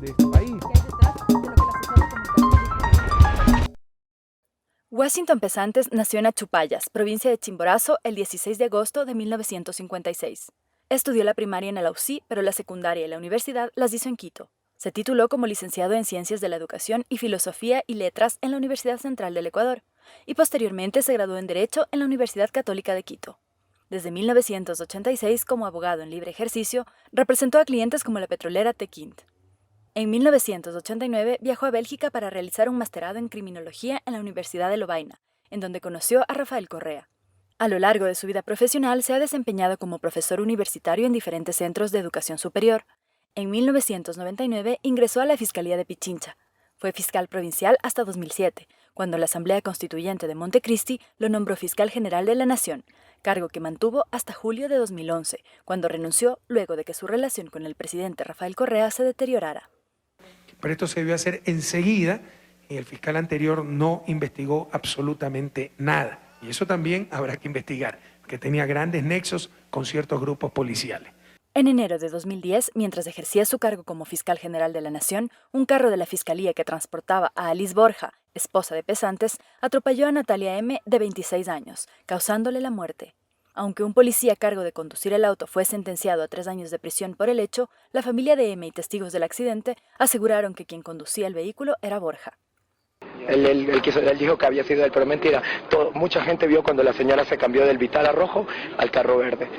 de este país. Washington Pesantes nació en Achupallas, provincia de Chimborazo, el 16 de agosto de 1956. Estudió la primaria en Alausí, pero la secundaria y la universidad las hizo en Quito. Se tituló como licenciado en Ciencias de la Educación y Filosofía y Letras en la Universidad Central del Ecuador, y posteriormente se graduó en Derecho en la Universidad Católica de Quito. Desde 1986, como abogado en libre ejercicio, representó a clientes como la petrolera Tequint. En 1989 viajó a Bélgica para realizar un masterado en criminología en la Universidad de Lovaina, en donde conoció a Rafael Correa. A lo largo de su vida profesional se ha desempeñado como profesor universitario en diferentes centros de educación superior. En 1999 ingresó a la Fiscalía de Pichincha. Fue fiscal provincial hasta 2007, cuando la Asamblea Constituyente de Montecristi lo nombró fiscal general de la Nación, cargo que mantuvo hasta julio de 2011, cuando renunció luego de que su relación con el presidente Rafael Correa se deteriorara. Pero esto se debió hacer enseguida y el fiscal anterior no investigó absolutamente nada. Y eso también habrá que investigar, que tenía grandes nexos con ciertos grupos policiales. En enero de 2010, mientras ejercía su cargo como fiscal general de la Nación, un carro de la Fiscalía que transportaba a Alice Borja, esposa de Pesantes, atropelló a Natalia M., de 26 años, causándole la muerte. Aunque un policía a cargo de conducir el auto fue sentenciado a 3 años de prisión por el hecho, la familia de M y testigos del accidente aseguraron que quien conducía el vehículo era Borja. Él dijo que había sido él, pero mentira. Mucha gente vio cuando la señora se cambió del Vitara rojo al carro verde.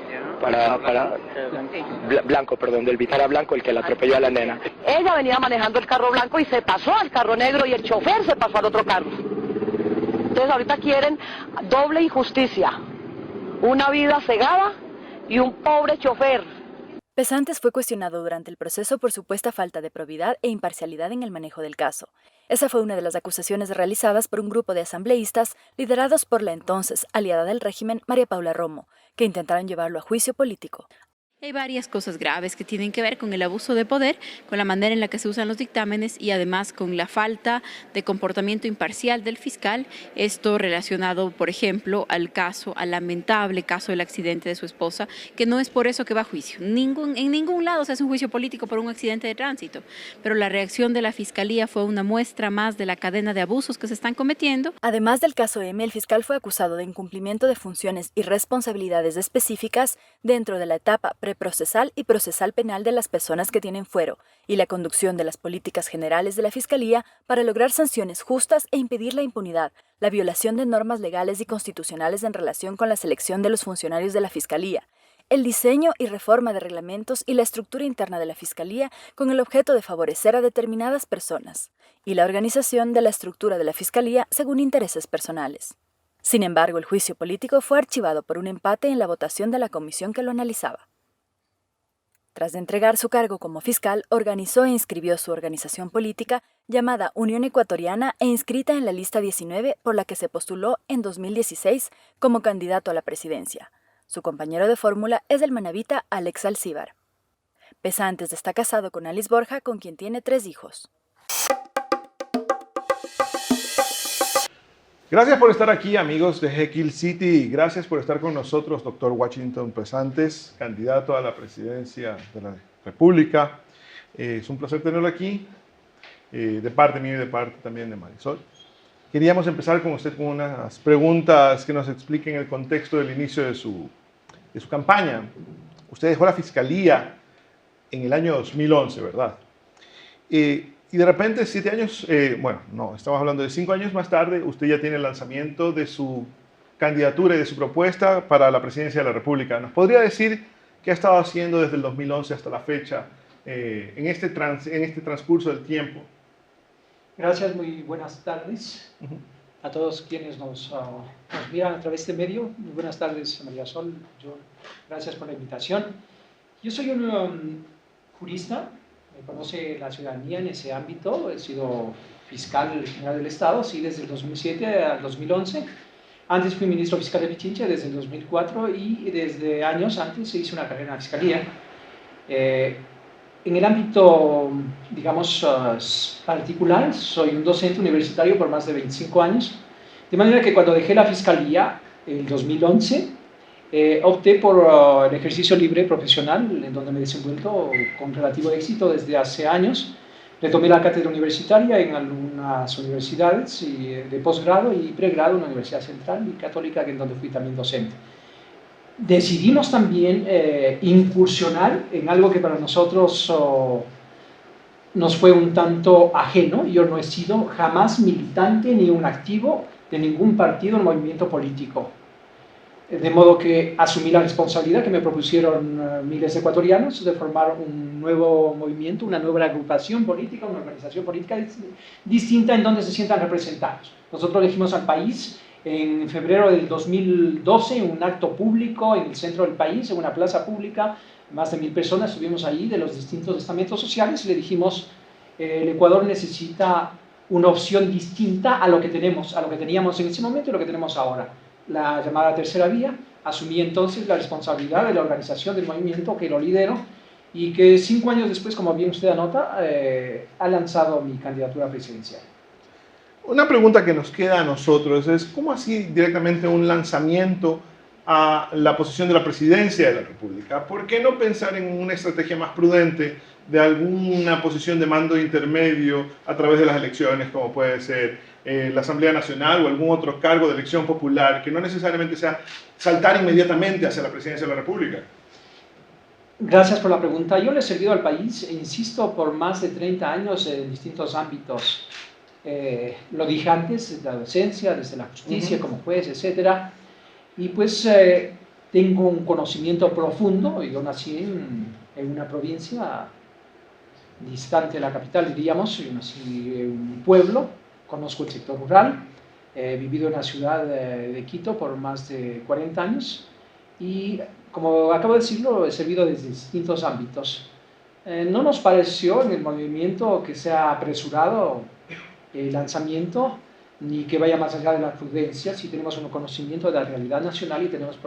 Blanco, del Vitara blanco, el que la atropelló a la nena. Ella venía manejando el carro blanco y se pasó al carro negro y el chofer se pasó al otro carro. Entonces ahorita quieren doble injusticia. Una vida cegada y un pobre chofer. Pesantes fue cuestionado durante el proceso por supuesta falta de probidad e imparcialidad en el manejo del caso. Esa fue una de las acusaciones realizadas por un grupo de asambleístas liderados por la entonces aliada del régimen María Paula Romo, que intentaron llevarlo a juicio político. Hay varias cosas graves que tienen que ver con el abuso de poder, con la manera en la que se usan los dictámenes y además con la falta de comportamiento imparcial del fiscal. Esto relacionado, por ejemplo, al lamentable caso del accidente de su esposa, que no es por eso que va a juicio. En ningún lado se hace un juicio político por un accidente de tránsito, pero la reacción de la Fiscalía fue una muestra más de la cadena de abusos que se están cometiendo. Además del caso M, el fiscal fue acusado de incumplimiento de funciones y responsabilidades específicas dentro de la etapa procesal y procesal penal de las personas que tienen fuero y la conducción de las políticas generales de la Fiscalía para lograr sanciones justas e impedir la impunidad, la violación de normas legales y constitucionales en relación con la selección de los funcionarios de la Fiscalía, el diseño y reforma de reglamentos y la estructura interna de la Fiscalía con el objeto de favorecer a determinadas personas, y la organización de la estructura de la Fiscalía según intereses personales. Sin embargo, el juicio político fue archivado por un empate en la votación de la comisión que lo analizaba. Tras de entregar su cargo como fiscal, organizó e inscribió su organización política llamada Unión Ecuatoriana e inscrita en la lista 19 por la que se postuló en 2016 como candidato a la presidencia. Su compañero de fórmula es el manabita Alex Alcíbar. Pesantes está casado con Alice Borja, con quien tiene 3 hijos. Gracias por estar aquí, amigos de Jekyll City. Gracias por estar con nosotros, doctor Washington Pesantes, candidato a la presidencia de la República. Es un placer tenerlo aquí, de parte mía y de parte también de Marisol. Queríamos empezar con usted con unas preguntas que nos expliquen el contexto del inicio de su campaña. Usted dejó la Fiscalía en el año 2011, ¿verdad? Y de repente, 7 años, estamos hablando de 5 años más tarde, usted ya tiene el lanzamiento de su candidatura y de su propuesta para la presidencia de la República. ¿Nos podría decir qué ha estado haciendo desde el 2011 hasta la fecha en este transcurso del tiempo? Gracias, muy buenas tardes a todos quienes nos miran a través de este medio. Muy buenas tardes, María Sol. Gracias por la invitación. Yo soy un jurista. Me conoce la ciudadanía en ese ámbito. He sido fiscal general del Estado, sí, desde el 2007 al 2011. Antes fui ministro fiscal de Pichincha desde el 2004 y desde años antes hice una carrera en la Fiscalía. En el ámbito, digamos, particular, soy un docente universitario por más de 25 años, de manera que cuando dejé la Fiscalía en 2011, opté por el ejercicio libre profesional, en donde me he desenvuelto con relativo éxito desde hace años, Retomé la cátedra universitaria en algunas universidades de posgrado y pregrado en la Universidad Central y Católica, en donde fui también docente. Decidimos también incursionar en algo que para nosotros nos fue un tanto ajeno. Yo no he sido jamás militante ni un activo de ningún partido o movimiento político. De modo que asumí la responsabilidad que me propusieron miles de ecuatorianos de formar un nuevo movimiento, una nueva agrupación política, una organización política distinta en donde se sientan representados. Nosotros elegimos al país en febrero del 2012 en un acto público en el centro del país, en una plaza pública, más de 1000 personas estuvimos ahí de los distintos estamentos sociales y le dijimos, el Ecuador necesita una opción distinta a lo que teníamos en ese momento y lo que tenemos ahora. La llamada tercera vía. Asumí entonces la responsabilidad de la organización del movimiento, que lo lidero, y que 5 años después, como bien usted anota, ha lanzado mi candidatura presidencial. Una pregunta que nos queda a nosotros es, ¿cómo así directamente un lanzamiento a la posición de la presidencia de la República? ¿Por qué no pensar en una estrategia más prudente de alguna posición de mando intermedio a través de las elecciones, como puede ser la Asamblea Nacional o algún otro cargo de elección popular, que no necesariamente sea saltar inmediatamente hacia la presidencia de la República? Gracias por la pregunta. Yo le he servido al país, insisto, por más de 30 años en distintos ámbitos. Lo dije antes, desde la docencia, desde la justicia, como juez, etc. Y pues tengo un conocimiento profundo. Yo nací en una provincia distante de la capital, diríamos. Yo nací en un pueblo, conozco el sector rural, he vivido en la ciudad de Quito por más de 40 años y, como acabo de decirlo, he servido desde distintos ámbitos. No nos pareció en el movimiento que sea apresurado el lanzamiento, ni que vaya más allá de la prudencia. Si tenemos un conocimiento de la realidad nacional y tenemos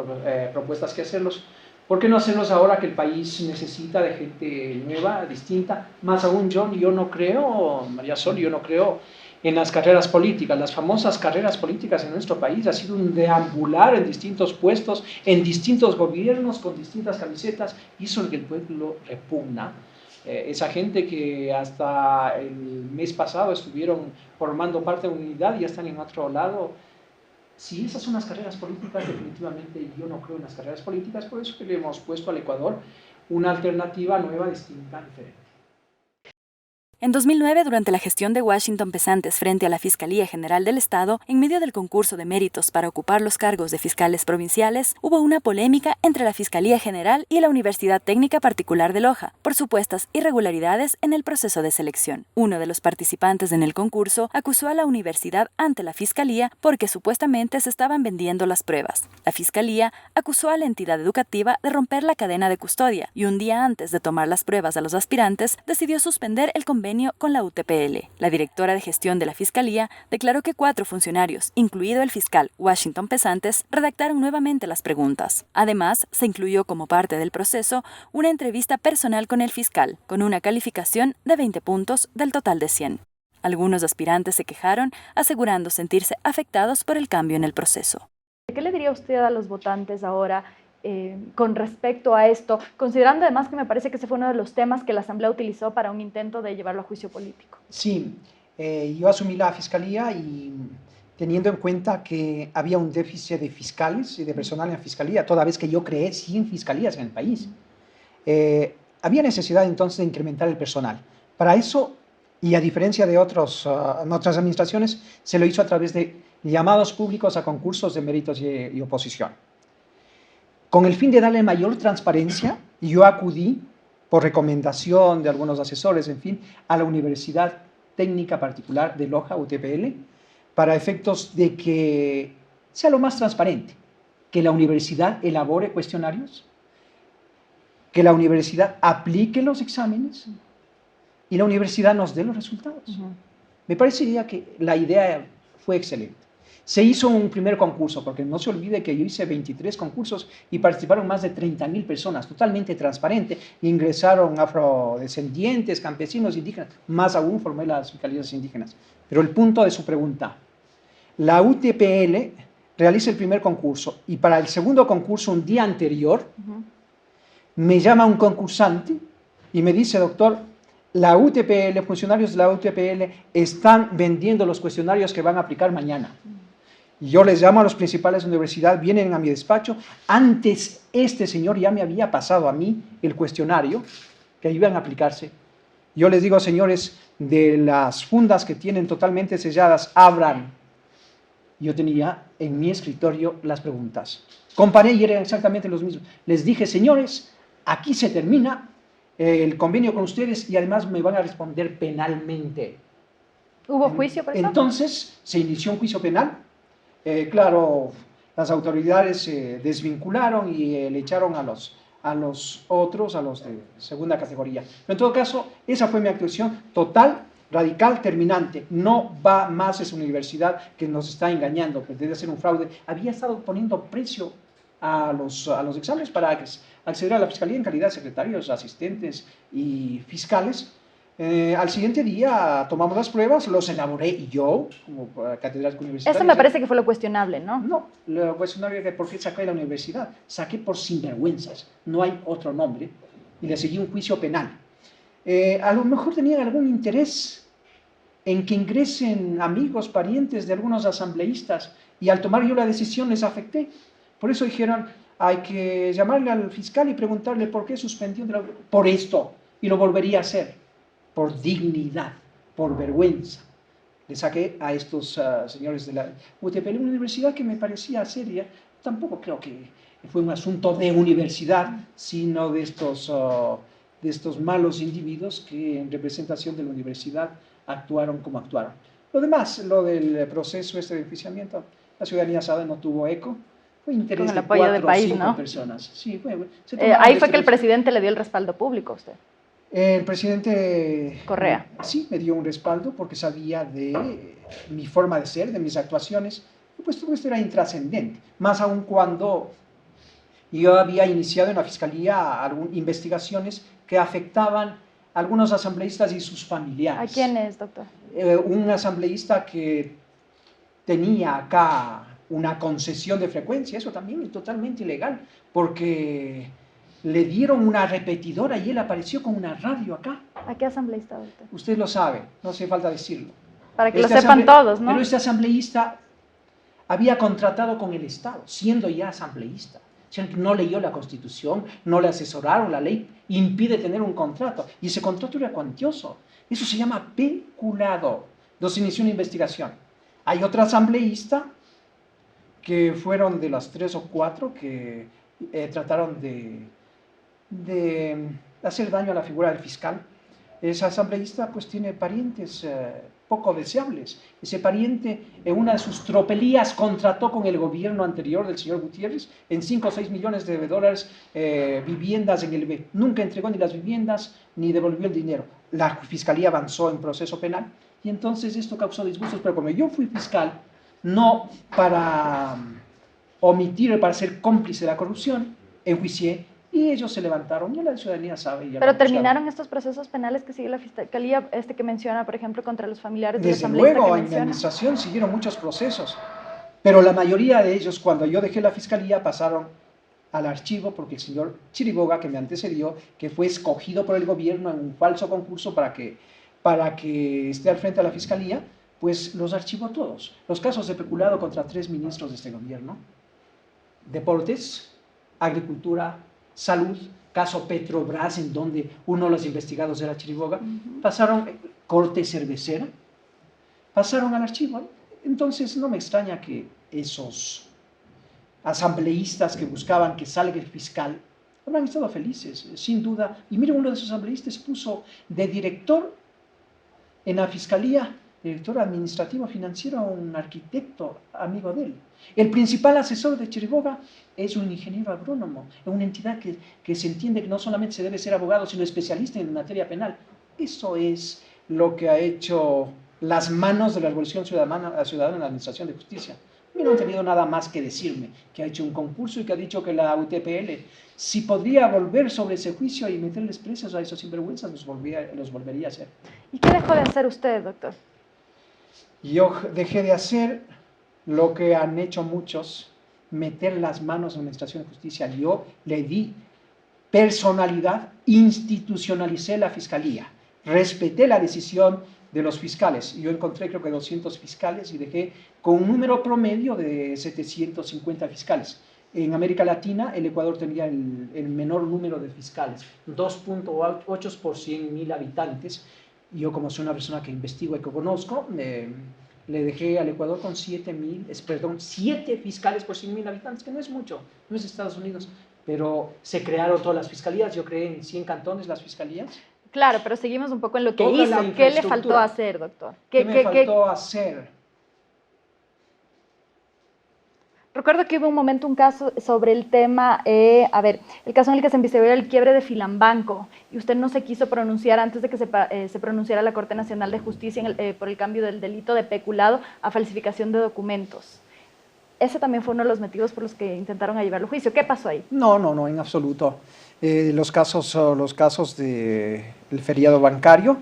propuestas que hacerlos, ¿por qué no hacerlos ahora que el país necesita de gente nueva, distinta? Más aún yo no creo, María Sol, yo no creo en las carreras políticas. Las famosas carreras políticas en nuestro país ha sido un deambular en distintos puestos, en distintos gobiernos, con distintas camisetas, y eso es lo que el pueblo repugna. Esa gente que hasta el mes pasado estuvieron formando parte de una unidad y ya están en otro lado. Si esas son las carreras políticas, definitivamente yo no creo en las carreras políticas, por eso que le hemos puesto al Ecuador una alternativa nueva, distinta, diferente. En 2009, durante la gestión de Washington Pesantes frente a la Fiscalía General del Estado, en medio del concurso de méritos para ocupar los cargos de fiscales provinciales, hubo una polémica entre la Fiscalía General y la Universidad Técnica Particular de Loja por supuestas irregularidades en el proceso de selección. Uno de los participantes en el concurso acusó a la universidad ante la Fiscalía porque supuestamente se estaban vendiendo las pruebas. La Fiscalía acusó a la entidad educativa de romper la cadena de custodia y un día antes de tomar las pruebas a los aspirantes decidió suspender el convenio con la UTPL. La directora de gestión de la Fiscalía declaró que 4 funcionarios, incluido el fiscal Washington Pesantes, redactaron nuevamente las preguntas. Además, se incluyó como parte del proceso una entrevista personal con el fiscal, con una calificación de 20 puntos del total de 100. Algunos aspirantes se quejaron, asegurando sentirse afectados por el cambio en el proceso. ¿Qué le diría usted a los votantes ahora con respecto a esto, considerando además que me parece que ese fue uno de los temas que la Asamblea utilizó para un intento de llevarlo a juicio político? Sí, yo asumí la Fiscalía y teniendo en cuenta que había un déficit de fiscales y de personal en la Fiscalía, toda vez que yo creé 100 fiscalías en el país, había necesidad entonces de incrementar el personal. Para eso, y a diferencia de otras administraciones, se lo hizo a través de llamados públicos a concursos de méritos y oposición. Con el fin de darle mayor transparencia, yo acudí, por recomendación de algunos asesores, en fin, a la Universidad Técnica Particular de Loja, UTPL, para efectos de que sea lo más transparente, que la universidad elabore cuestionarios, que la universidad aplique los exámenes y la universidad nos dé los resultados. Me parecería que la idea fue excelente. Se hizo un primer concurso, porque no se olvide que yo hice 23 concursos y participaron más de 30.000 personas, totalmente transparente. Ingresaron afrodescendientes, campesinos, indígenas, más aún formé las fiscalías indígenas. Pero el punto de su pregunta, la UTPL realiza el primer concurso y para el segundo concurso, un día anterior, me llama un concursante y me dice, doctor, la UTPL, funcionarios de la UTPL, están vendiendo los cuestionarios que van a aplicar mañana. Yo les llamo a los principales universidades, vienen a mi despacho. Antes este señor ya me había pasado a mí el cuestionario que iban a aplicarse. Yo les digo, señores, de las fundas que tienen totalmente selladas, abran. Yo tenía en mi escritorio las preguntas. Comparé y eran exactamente los mismos. Les dije, señores, aquí se termina el convenio con ustedes y además me van a responder penalmente. ¿Hubo juicio por eso? Entonces se inició un juicio penal. Claro, las autoridades se desvincularon y le echaron a los otros, a los de segunda categoría. Pero en todo caso, esa fue mi actuación total, radical, terminante. No va más esa universidad que nos está engañando, pretende hacer un fraude. Había estado poniendo precio a los exámenes para acceder a la fiscalía en calidad de secretarios, asistentes y fiscales. Al siguiente día tomamos las pruebas, los elaboré yo, como catedrático universitario. Eso me parece que fue lo cuestionable, ¿no? No, lo cuestionable es que por qué saqué de la universidad. Saqué por sinvergüenzas, no hay otro nombre, y le seguí un juicio penal. A lo mejor tenían algún interés en que ingresen amigos, parientes de algunos asambleístas, y al tomar yo la decisión les afecté. Por eso dijeron, hay que llamarle al fiscal y preguntarle por qué suspendió por esto, y lo volvería a hacer. Por dignidad, por vergüenza. Le saqué a estos señores de la UTPL, una universidad que me parecía seria. Tampoco creo que fue un asunto de universidad, sino de estos malos individuos que en representación de la universidad actuaron como actuaron. Lo demás, lo del proceso de enjuiciamiento, la ciudadanía sabe, no tuvo eco. Fue interés con el de apoyo 4 del país, o 5 ¿no? personas. Sí, ahí fue que el presidente le dio el respaldo público a usted. El presidente Correa. Sí, me dio un respaldo porque sabía de mi forma de ser, de mis actuaciones, y pues todo esto era intrascendente, más aún cuando yo había iniciado en la Fiscalía investigaciones que afectaban a algunos asambleístas y sus familiares. ¿A quién es, doctor? Un asambleísta que tenía acá una concesión de frecuencia, eso también es totalmente ilegal, porque le dieron una repetidora y él apareció con una radio acá. ¿A qué asambleísta, doctor? Usted lo sabe, no hace falta decirlo. Para que lo sepan todos, ¿no? Pero este asambleísta había contratado con el Estado, siendo ya asambleísta. No leyó la Constitución, no le asesoraron, la ley impide tener un contrato. Y ese contrato era cuantioso. Eso se llama peculado. Entonces inició una investigación. Hay otro asambleísta que fueron de las 3 o 4 que trataron de hacer daño a la figura del fiscal. Ese asambleísta pues tiene parientes poco deseables. Ese pariente en una de sus tropelías contrató con el gobierno anterior del señor Gutiérrez en 5 o 6 millones de dólares viviendas en el B. Nunca entregó ni las viviendas ni devolvió el dinero. La fiscalía avanzó en proceso penal y entonces esto causó disgustos, pero como yo fui fiscal, no para omitir, para ser cómplice de la corrupción, enjuicié. Y ellos se levantaron, y la ciudadanía sabe. ¿Pero terminaron estos procesos penales que sigue la Fiscalía, que menciona, por ejemplo, contra los familiares de los Desde asambleístas luego, que en mi menciona? administración siguieron muchos procesos, pero la mayoría de ellos, cuando yo dejé la Fiscalía, pasaron al archivo, porque el señor Chiriboga, que me antecedió, que fue escogido por el gobierno en un falso concurso para que esté al frente de la Fiscalía, pues los archivó todos. Los casos de peculado contra 3 ministros de este gobierno, Deportes, Agricultura, Salud, caso Petrobras, en donde uno de los investigados era Chiriboga, pasaron, corte cervecera, pasaron al archivo. Entonces no me extraña que esos asambleístas que buscaban que salga el fiscal habrán estado felices, sin duda. Y miren, uno de esos asambleístas puso de director en la Fiscalía, director administrativo financiero, a un arquitecto amigo de él. El principal asesor de Chiriboga es un ingeniero agrónomo, es una entidad que se entiende que no solamente se debe ser abogado, sino especialista en materia penal. Eso es lo que ha hecho las manos de la Revolución Ciudadana en la Administración de Justicia. A mí no han tenido nada más que decirme, que ha hecho un concurso y que ha dicho que la UTPL, si podría volver sobre ese juicio y meterles presos a esos sinvergüenzas, los volvería a hacer. ¿Y qué dejó de hacer usted, doctor? Yo dejé de hacer lo que han hecho muchos, meter las manos en la Administración de Justicia. Yo le di personalidad, institucionalicé la Fiscalía. respeté la decisión de los fiscales. Yo encontré creo que 200 fiscales y dejé con un número promedio de 750 fiscales. En América Latina, el Ecuador tenía el menor número de fiscales, 2.8 por 100.000 habitantes. Yo, como soy una persona que investigo y que conozco, le dejé al Ecuador con 7 fiscales por 100.000 habitantes, que no es mucho, no es Estados Unidos, pero se crearon todas las fiscalías. Yo creé en 100 cantones las fiscalías. Claro, pero seguimos un poco en lo que Toda hizo. ¿Qué le faltó hacer, doctor? ¿Qué me faltó hacer? Recuerdo que hubo un momento, un caso sobre el tema, el caso en el que se investigó el quiebre de Filambanco, y usted no se quiso pronunciar antes de que se pronunciara la Corte Nacional de Justicia por el cambio del delito de peculado a falsificación de documentos. Ese también fue uno de los motivos por los que intentaron llevarlo a juicio. ¿Qué pasó ahí? No, en absoluto. Los casos del feriado bancario,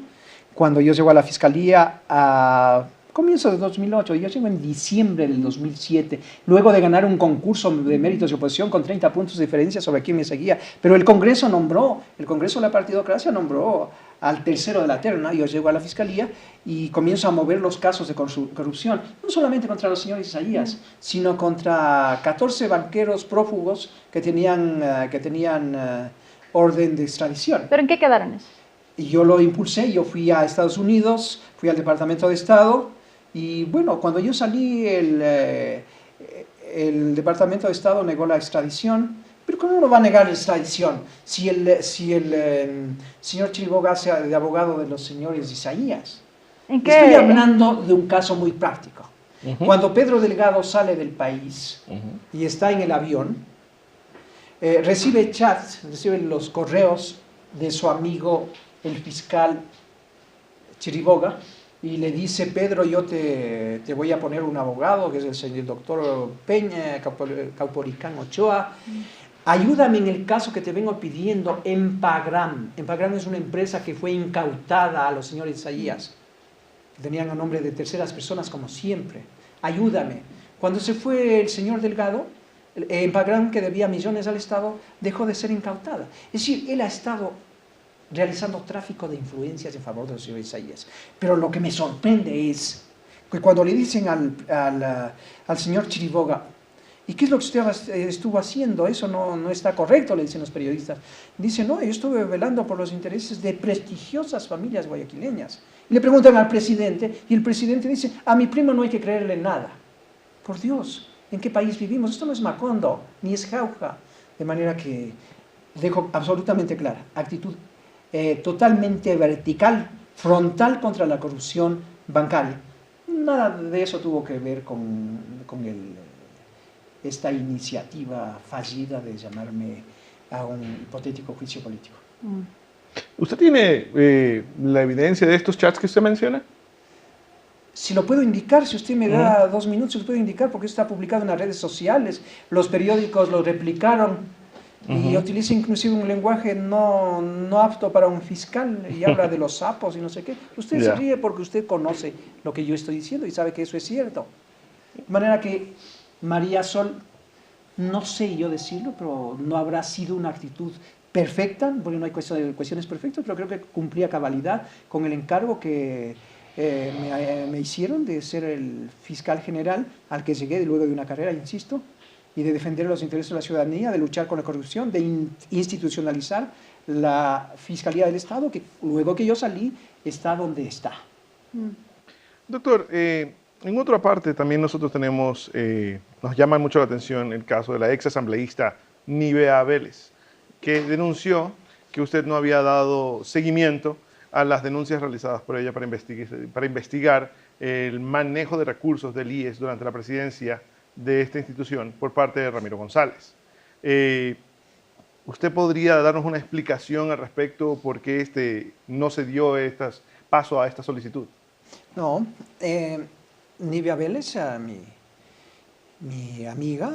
cuando yo llego a la Fiscalía a comienzo de 2008, yo llego en diciembre del 2007, luego de ganar un concurso de méritos de oposición con 30 puntos de diferencia sobre quién me seguía, pero el Congreso de la partidocracia nombró al tercero de la terna. Yo llego a la Fiscalía y comienzo a mover los casos de corrupción, no solamente contra los señores Isaías, sino contra 14 banqueros prófugos que tenían orden de extradición. ¿Pero en qué quedaron eso? Y yo lo impulsé, yo fui a Estados Unidos, fui al Departamento de Estado, y bueno, cuando yo salí, el Departamento de Estado negó la extradición. Pero ¿cómo no va a negar la extradición si el señor Chiriboga hace de abogado de los señores Isaías? ¿En qué? Estoy hablando de un caso muy práctico. Cuando Pedro Delgado sale del país y está en el avión, recibe los correos de su amigo, el fiscal Chiriboga, y le dice: Pedro, yo te voy a poner un abogado, que es el doctor Peña, Caupolicán Ochoa. Ayúdame en el caso que te vengo pidiendo en Pagram. En Pagram es una empresa que fue incautada a los señores Isaías, que tenían a nombre de terceras personas, como siempre. Ayúdame. Cuando se fue el señor Delgado, en Pagram, que debía millones al Estado, dejó de ser incautada. Es decir, él ha estado realizando tráfico de influencias en favor de los señores Isaías. Pero lo que me sorprende es que cuando le dicen al señor Chiriboga: ¿y qué es lo que usted estuvo haciendo? Eso no está correcto, le dicen los periodistas. Dice: no, yo estuve velando por los intereses de prestigiosas familias guayaquileñas. Y le preguntan al presidente, y el presidente dice: a mi primo no hay que creerle nada. Por Dios, ¿en qué país vivimos? Esto no es Macondo, ni es Jauja. De manera que dejo absolutamente clara, actitud totalmente vertical, frontal contra la corrupción bancaria. Nada de eso tuvo que ver con esta iniciativa fallida de llamarme a un hipotético juicio político. ¿Usted tiene la evidencia de estos chats que usted menciona? Si lo puedo indicar, si usted me da 2 minutos, lo puedo indicar, porque está publicado en las redes sociales, los periódicos lo replicaron, y utiliza inclusive un lenguaje no apto para un fiscal, y habla de los sapos y no sé qué. Usted se ríe porque usted conoce lo que yo estoy diciendo y sabe que eso es cierto. De manera que María Sol, no sé yo decirlo, pero no habrá sido una actitud perfecta, porque no hay cuestiones perfectas, pero creo que cumplía cabalidad con el encargo que me hicieron de ser el fiscal general al que llegué luego de una carrera, insisto, y de defender los intereses de la ciudadanía, de luchar con la corrupción, de institucionalizar la Fiscalía del Estado, que luego que yo salí está donde está. Doctor, en otra parte también nosotros tenemos, nos llama mucho la atención el caso de la ex asambleísta Nivea Vélez, que denunció que usted no había dado seguimiento a las denuncias realizadas por ella para investigar el manejo de recursos del IES durante la presidencia de esta institución por parte de Ramiro González. ¿Usted podría darnos una explicación al respecto por qué no se dio paso a esta solicitud? No, Nivea Vélez, mi amiga,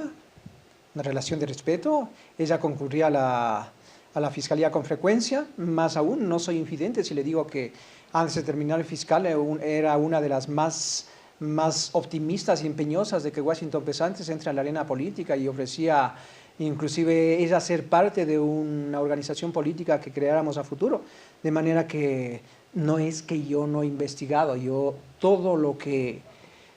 una relación de respeto, ella concurría a la Fiscalía con frecuencia, más aún no soy infidente si le digo que antes de terminar el fiscal era una de las más optimistas y empeñosas de que Washington Pesantes entre a la arena política, y ofrecía inclusive ella ser parte de una organización política que creáramos a futuro, de manera que no es que yo no he investigado, yo todo lo que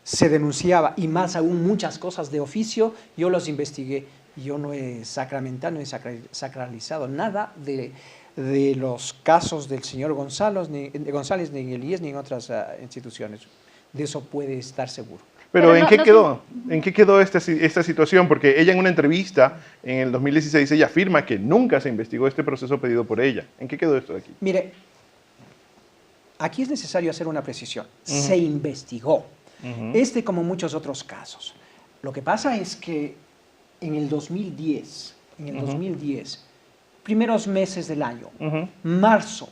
se denunciaba y más aún muchas cosas de oficio, yo los investigué. Yo no he sacramentado, no he sacralizado nada de los casos del señor González, ni en el IES, ni en otras instituciones. De eso puede estar seguro. Pero ¿en qué quedó? ¿En qué quedó esta situación? Porque ella en una entrevista en el 2016, ella afirma que nunca se investigó este proceso pedido por ella. ¿En qué quedó esto de aquí? Mire, aquí es necesario hacer una precisión. Se investigó. Como muchos otros casos. Lo que pasa es que en el 2010, primeros meses del año, marzo,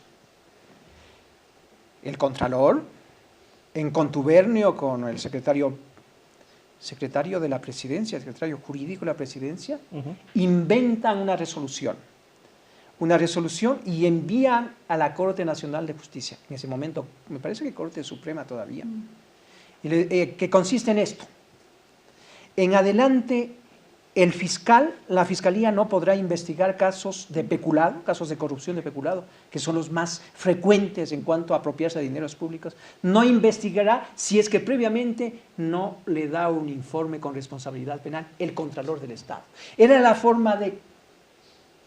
el Contralor, en contubernio con el secretario de la Presidencia, el secretario jurídico de la Presidencia, inventan una resolución y envían a la Corte Nacional de Justicia. En ese momento, me parece que Corte Suprema todavía. Que consiste en esto. En adelante, la Fiscalía no podrá investigar casos de peculado, casos de corrupción de peculado, que son los más frecuentes en cuanto a apropiarse de dineros públicos. No investigará si es que previamente no le da un informe con responsabilidad penal el Contralor del Estado. Era la forma de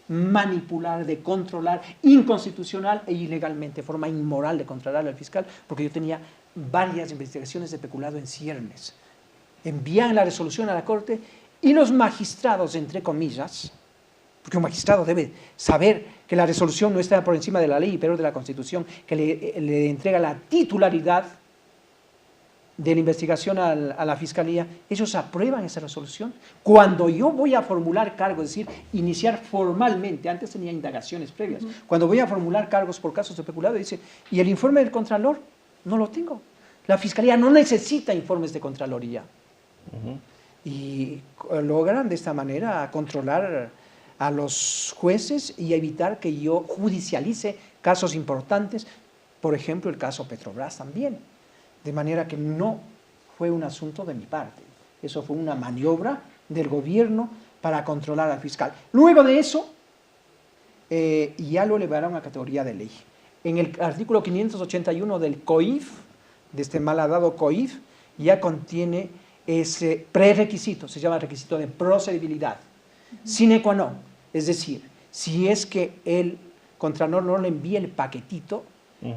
manipular, de controlar inconstitucional e ilegalmente, forma inmoral de controlar al fiscal, porque yo tenía varias investigaciones de peculado en ciernes. Envían la resolución a la Corte y los magistrados, entre comillas, porque un magistrado debe saber que la resolución no está por encima de la ley y peor de la Constitución, que le entrega la titularidad de la investigación a la Fiscalía, ellos aprueban esa resolución. Cuando yo voy a formular cargos, es decir, iniciar formalmente, antes tenía indagaciones previas, cuando voy a formular cargos por casos de peculado, dice, ¿y el informe del Contralor? No lo tengo. La Fiscalía no necesita informes de Contraloría. Y logran de esta manera controlar a los jueces y evitar que yo judicialice casos importantes, por ejemplo, el caso Petrobras también. De manera que no fue un asunto de mi parte. Eso fue una maniobra del gobierno para controlar al fiscal. Luego de eso, ya lo elevaron a categoría de ley. En el artículo 581 del COIF, de este malhadado COIF, ya contiene ese prerequisito, se llama requisito de procedibilidad, sine qua non. Es decir, si es que el Contralor no le envía el paquetito,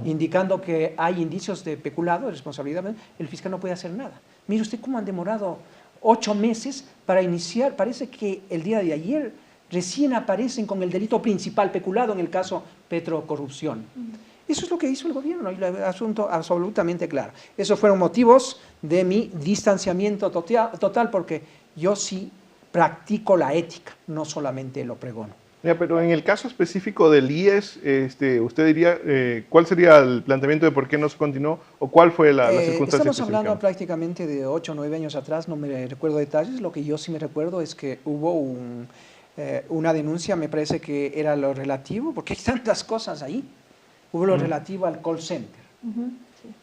indicando que hay indicios de peculado, de responsabilidad, el fiscal no puede hacer nada. Mire usted cómo han demorado 8 meses para iniciar, parece que el día de ayer recién aparecen con el delito principal, peculado, en el caso Petrocorrupción. Eso es lo que hizo el gobierno, y el asunto absolutamente claro. Esos fueron motivos de mi distanciamiento total, porque yo sí practico la ética, no solamente lo pregono. Pero en el caso específico del IES, usted diría, ¿cuál sería el planteamiento de por qué no se continuó o cuál fue la circunstancia Estamos hablando prácticamente de 8 o 9 años atrás, no me recuerdo detalles. Lo que yo sí me recuerdo es que hubo una denuncia, me parece que era lo relativo, porque hay tantas cosas ahí, hubo lo relativo al call center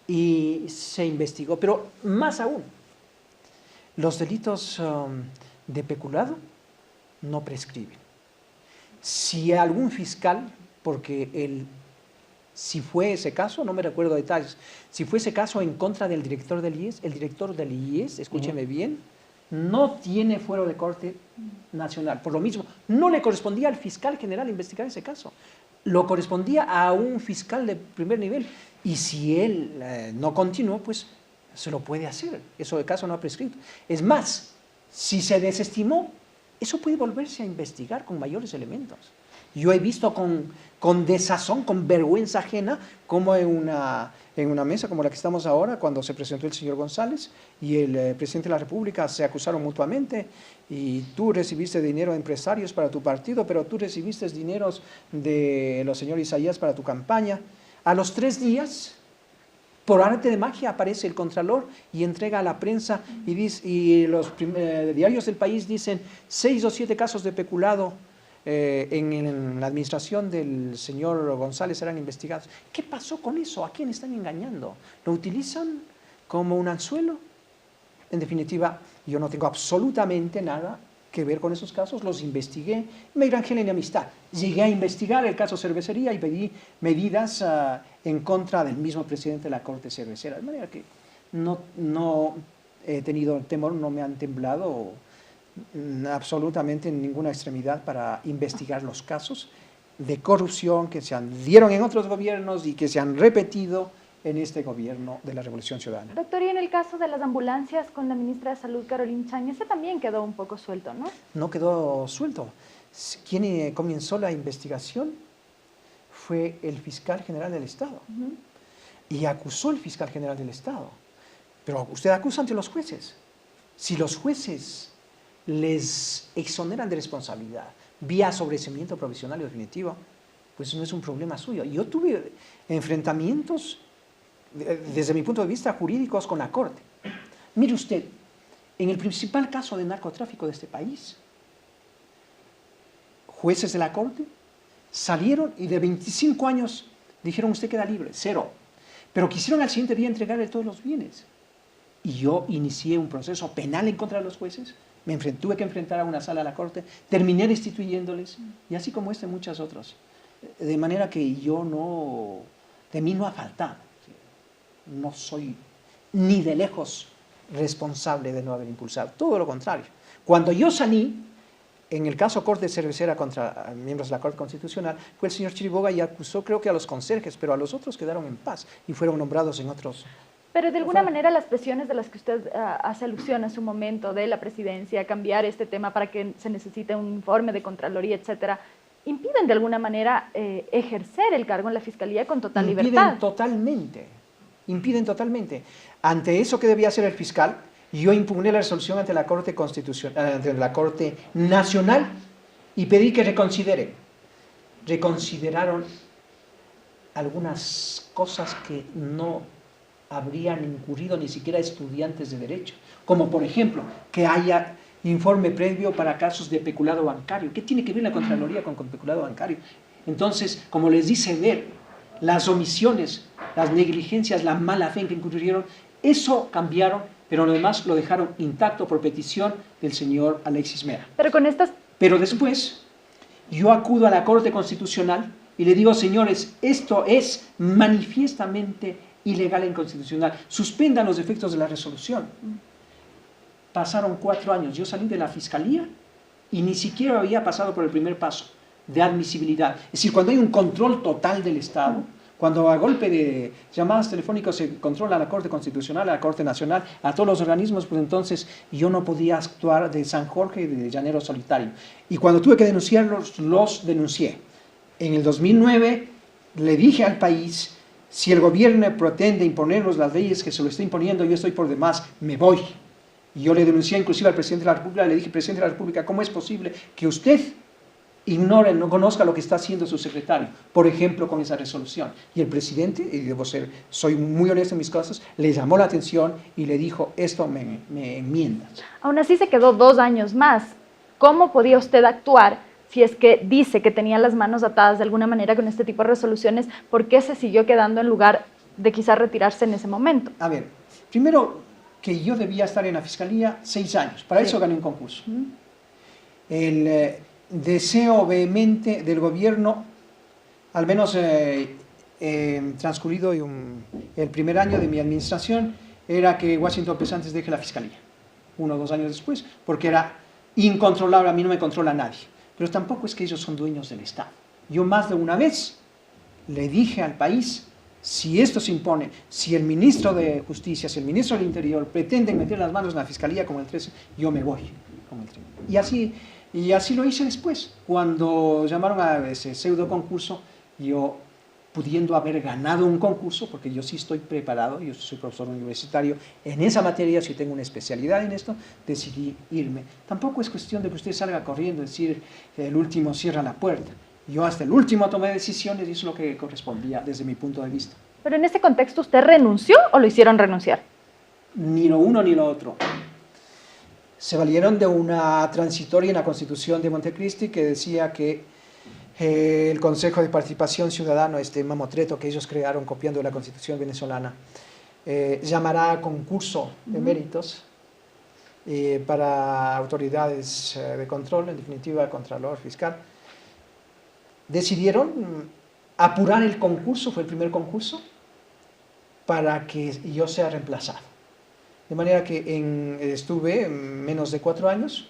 y se investigó, pero más aún, los delitos de peculado no prescriben. Si algún fiscal, porque si fue ese caso, no me recuerdo detalles, si fue ese caso en contra del director del IES, el director del IES, escúcheme bien, no tiene fuero de corte nacional. Por lo mismo, no le correspondía al fiscal general investigar ese caso. Lo correspondía a un fiscal de primer nivel. Y si él no continuó, pues se lo puede hacer. Eso de caso no ha prescrito. Es más, si se desestimó, eso puede volverse a investigar con mayores elementos. Yo he visto con desazón, con vergüenza ajena, como en una mesa como la que estamos ahora, cuando se presentó el señor González y el presidente de la República, se acusaron mutuamente, y tú recibiste dinero de empresarios para tu partido, pero tú recibiste dineros de los señores Isaías para tu campaña. A los 3 días, por arte de magia, aparece el Contralor y entrega a la prensa y los diarios del país dicen 6 o 7 casos de peculado en la administración del señor González serán investigados. ¿Qué pasó con eso? ¿A quién están engañando? ¿Lo utilizan como un anzuelo? En definitiva, yo no tengo absolutamente nada que ver con esos casos, los investigué, me granjeé en amistad. Llegué a investigar el caso Cervecería y pedí medidas en contra del mismo presidente de la Corte Cervecera. De manera que no he tenido temor, no me han temblado absolutamente en ninguna extremidad para investigar los casos de corrupción que se dieron en otros gobiernos y que se han repetido en este gobierno de la Revolución Ciudadana. Doctor, y en el caso de las ambulancias con la ministra de Salud, Caroline Chang, ese también quedó un poco suelto, ¿no? No quedó suelto. Quien comenzó la investigación fue el fiscal general del Estado. Y acusó al fiscal general del Estado. Pero usted acusa ante los jueces. Si los jueces les exoneran de responsabilidad vía sobreseimiento provisional y definitivo, pues no es un problema suyo. Yo tuve enfrentamientos, desde mi punto de vista, jurídicos con la Corte. Mire usted, en el principal caso de narcotráfico de este país, jueces de la Corte salieron y de 25 años dijeron usted queda libre, 0. Pero quisieron al siguiente día entregarle todos los bienes. Y yo inicié un proceso penal en contra de los jueces, tuve que enfrentar a una sala de la Corte, terminé destituyéndoles, y así como muchas otras. De manera que de mí no ha faltado. No soy ni de lejos responsable de no haber impulsado, todo lo contrario. Cuando yo salí, en el caso Corte Cervecera contra miembros de la Corte Constitucional, fue el señor Chiriboga y acusó creo que a los conserjes, pero a los otros quedaron en paz y fueron nombrados en otros. Pero de alguna manera las presiones de las que usted hace alusión a su momento de la presidencia, cambiar este tema para que se necesite un informe de Contraloría, etcétera, impiden de alguna manera ejercer el cargo en la Fiscalía con total libertad. Impiden totalmente. Ante eso, ¿qué debía hacer el fiscal? Yo impugné la resolución ante la Corte Constitucional, ante la Corte Nacional y pedí que reconsideren. Reconsideraron algunas cosas que no habrían incurrido ni siquiera estudiantes de Derecho, como por ejemplo, que haya informe previo para casos de peculado bancario. ¿Qué tiene que ver la Contraloría con peculado bancario? Entonces, como les dice ver, las omisiones, las negligencias, la mala fe en que incurrieron, eso cambiaron, pero lo demás lo dejaron intacto por petición del señor Alexis Mera. Pero después, yo acudo a la Corte Constitucional y le digo, señores, esto es manifiestamente ilegal e inconstitucional, suspendan los efectos de la resolución. Pasaron 4 años, yo salí de la Fiscalía y ni siquiera había pasado por el primer paso de admisibilidad. Es decir, cuando hay un control total del Estado, cuando a golpe de llamadas telefónicas se controla a la Corte Constitucional, a la Corte Nacional, a todos los organismos, pues entonces yo no podía actuar de San Jorge y de llanero solitario. Y cuando tuve que denunciarlos, los denuncié. En el 2009 le dije al país, si el gobierno pretende imponernos las leyes que se lo está imponiendo, yo estoy por demás, me voy. Y yo le denuncié inclusive al presidente de la República, le dije, presidente de la República, ¿cómo es posible que usted ignore, no conozca lo que está haciendo su secretario? Por ejemplo, con esa resolución. Y el presidente, y soy muy honesto en mis cosas, le llamó la atención y le dijo, esto me enmienda. Aún así se quedó 2 años más. ¿Cómo podía usted actuar si es que dice que tenía las manos atadas de alguna manera con este tipo de resoluciones? ¿Por qué se siguió quedando en lugar de quizás retirarse en ese momento? A ver, primero que yo debía estar en la Fiscalía 6 años, para eso gané un concurso. El deseo vehemente del gobierno, al menos transcurrido el primer año de mi administración, era que Washington Pesantes deje la Fiscalía, 1 o 2 años después, porque era incontrolable, a mí no me controla nadie. Pero tampoco es que ellos son dueños del Estado. Yo más de una vez le dije al país, si esto se impone, si el ministro de Justicia, si el ministro del Interior pretenden meter las manos en la Fiscalía como el 13, yo me voy como el 13. Y así lo hice después. Cuando llamaron a ese pseudo concurso, yo, pudiendo haber ganado un concurso, porque yo sí estoy preparado, yo soy profesor universitario en esa materia, si tengo una especialidad en esto, decidí irme. Tampoco es cuestión de que usted salga corriendo y decir, el último cierra la puerta. Yo hasta el último tomé decisiones y eso es lo que correspondía desde mi punto de vista. Pero en este contexto, ¿usted renunció o lo hicieron renunciar? Ni lo uno ni lo otro. Se valieron de una transitoria en la Constitución de Montecristi que decía que el Consejo de Participación Ciudadana, este mamotreto que ellos crearon copiando la Constitución venezolana, llamará a concurso de méritos para autoridades de control, en definitiva, Contralor, Fiscal. Decidieron apurar el concurso, fue el primer concurso, para que yo sea reemplazado. De manera que estuve menos de 4 años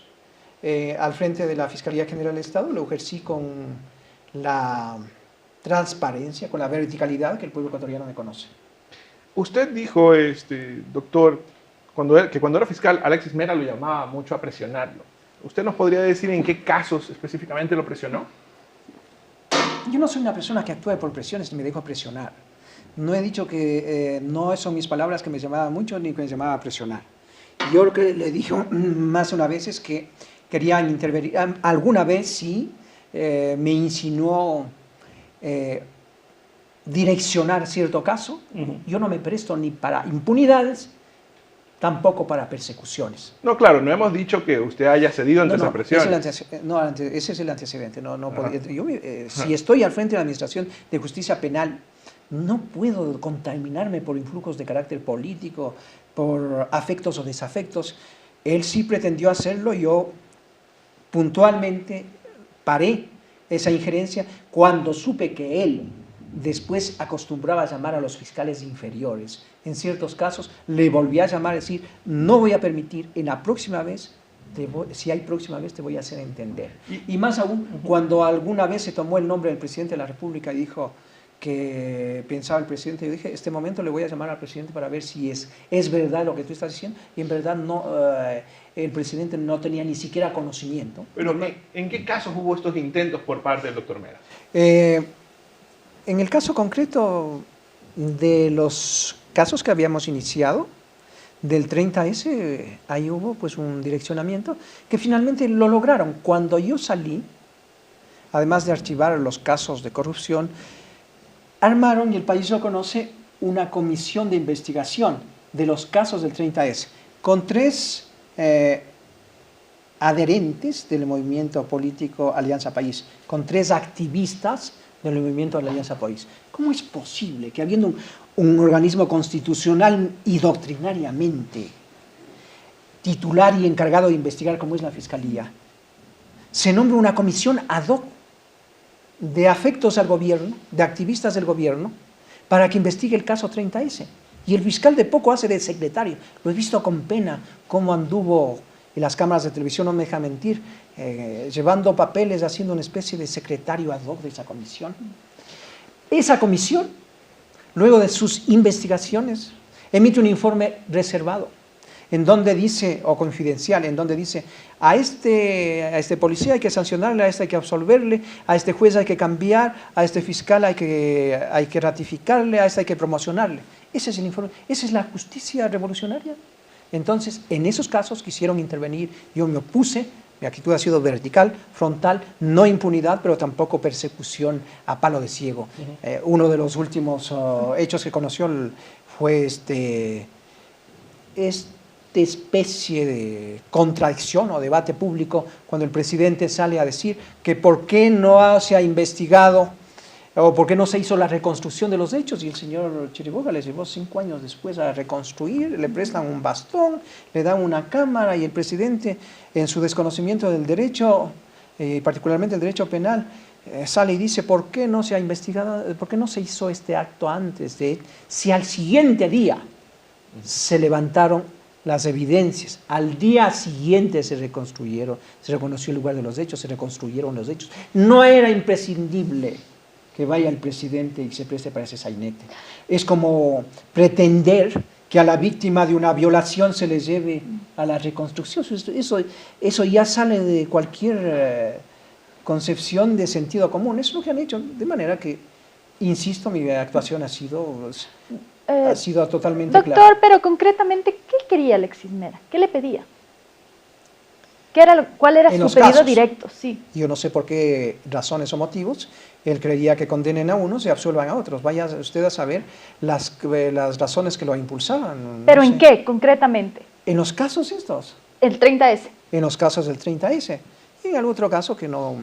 al frente de la Fiscalía General del Estado, lo ejercí con la transparencia, con la verticalidad que el pueblo ecuatoriano me conoce. Usted dijo, doctor, que cuando era fiscal, Alexis Mera lo llamaba mucho a presionarlo. ¿Usted nos podría decir en qué casos específicamente lo presionó? Yo no soy una persona que actúe por presiones ni me dejo presionar. No he dicho que no son mis palabras que me llamaban mucho ni que me llamaba a presionar. Yo lo que le dije más de una vez es que quería intervenir. Alguna vez sí me insinuó direccionar cierto caso. Yo no me presto ni para impunidades, tampoco para persecuciones. No, claro, no hemos dicho que usted haya cedido ante esa presión. Ese es el antecedente. Si estoy al frente de la Administración de Justicia Penal, no puedo contaminarme por influjos de carácter político, por afectos o desafectos. Él sí pretendió hacerlo, yo puntualmente paré esa injerencia cuando supe que él después acostumbraba a llamar a los fiscales inferiores. En ciertos casos le volví a llamar y decir, no voy a permitir, en la próxima vez, si hay próxima vez, te voy a hacer entender. Y más aún, cuando alguna vez se tomó el nombre del presidente de la República y dijo que pensaba el presidente, yo dije, este momento le voy a llamar al presidente para ver si es verdad lo que tú estás diciendo, y en verdad no, el presidente no tenía ni siquiera conocimiento. Pero ¿en qué casos hubo estos intentos por parte del doctor Mera? En el caso concreto de los casos que habíamos iniciado, del 30S, ahí hubo pues un direccionamiento que finalmente lo lograron. Cuando yo salí, además de archivar los casos de corrupción, armaron, y el país lo conoce, una comisión de investigación de los casos del 30S, con 3 adherentes del movimiento político Alianza País, con 3 activistas del movimiento de la Alianza País. ¿Cómo es posible que habiendo un organismo constitucional y doctrinariamente titular y encargado de investigar como es la Fiscalía, se nombre una comisión ad hoc de afectos al gobierno, de activistas del gobierno, para que investigue el caso 30S? Y el fiscal de poco hace de secretario. Lo he visto con pena cómo anduvo en las cámaras de televisión, no me deja mentir, llevando papeles, haciendo una especie de secretario ad hoc de esa comisión. Esa comisión, luego de sus investigaciones, emite un informe reservado, en donde dice, o confidencial, en donde dice, a este policía hay que sancionarle, a este hay que absolverle, a este juez hay que cambiar, a este fiscal hay que ratificarle, a este hay que promocionarle. Ese es el informe, esa es la justicia revolucionaria. Entonces, en esos casos quisieron intervenir, yo me opuse, mi actitud ha sido vertical, frontal, no impunidad, pero tampoco persecución a palo de ciego. Uno de los últimos hechos que conoció fue esta especie de contradicción o debate público cuando el presidente sale a decir que por qué no se ha investigado o por qué no se hizo la reconstrucción de los hechos, y el señor Chiriboga les llevó 5 años después a reconstruir, le prestan un bastón, le dan una cámara, y el presidente, en su desconocimiento del derecho, particularmente el derecho penal, sale y dice, ¿por qué no se ha investigado, por qué no se hizo este acto antes de, si al siguiente día se levantaron las evidencias, al día siguiente se reconstruyeron, se reconoció el lugar de los hechos, se reconstruyeron los hechos? No era imprescindible que vaya el presidente y se preste para ese sainete. Es como pretender que a la víctima de una violación se le lleve a la reconstrucción. Eso ya sale de cualquier concepción de sentido común. Eso es lo que han hecho, de manera que, insisto, mi actuación ha sido totalmente clara. Doctor, pero concretamente, ¿qué quería Alexis Mera? ¿Qué le pedía? ¿Cuál era su pedido directo? Sí. Yo no sé por qué razones o motivos él creía que condenen a unos y absuelvan a otros. Vaya usted a saber las razones que lo impulsaban. ¿Pero en qué, concretamente? En los casos estos. El 30S. En los casos del 30S. Y en algún otro caso que no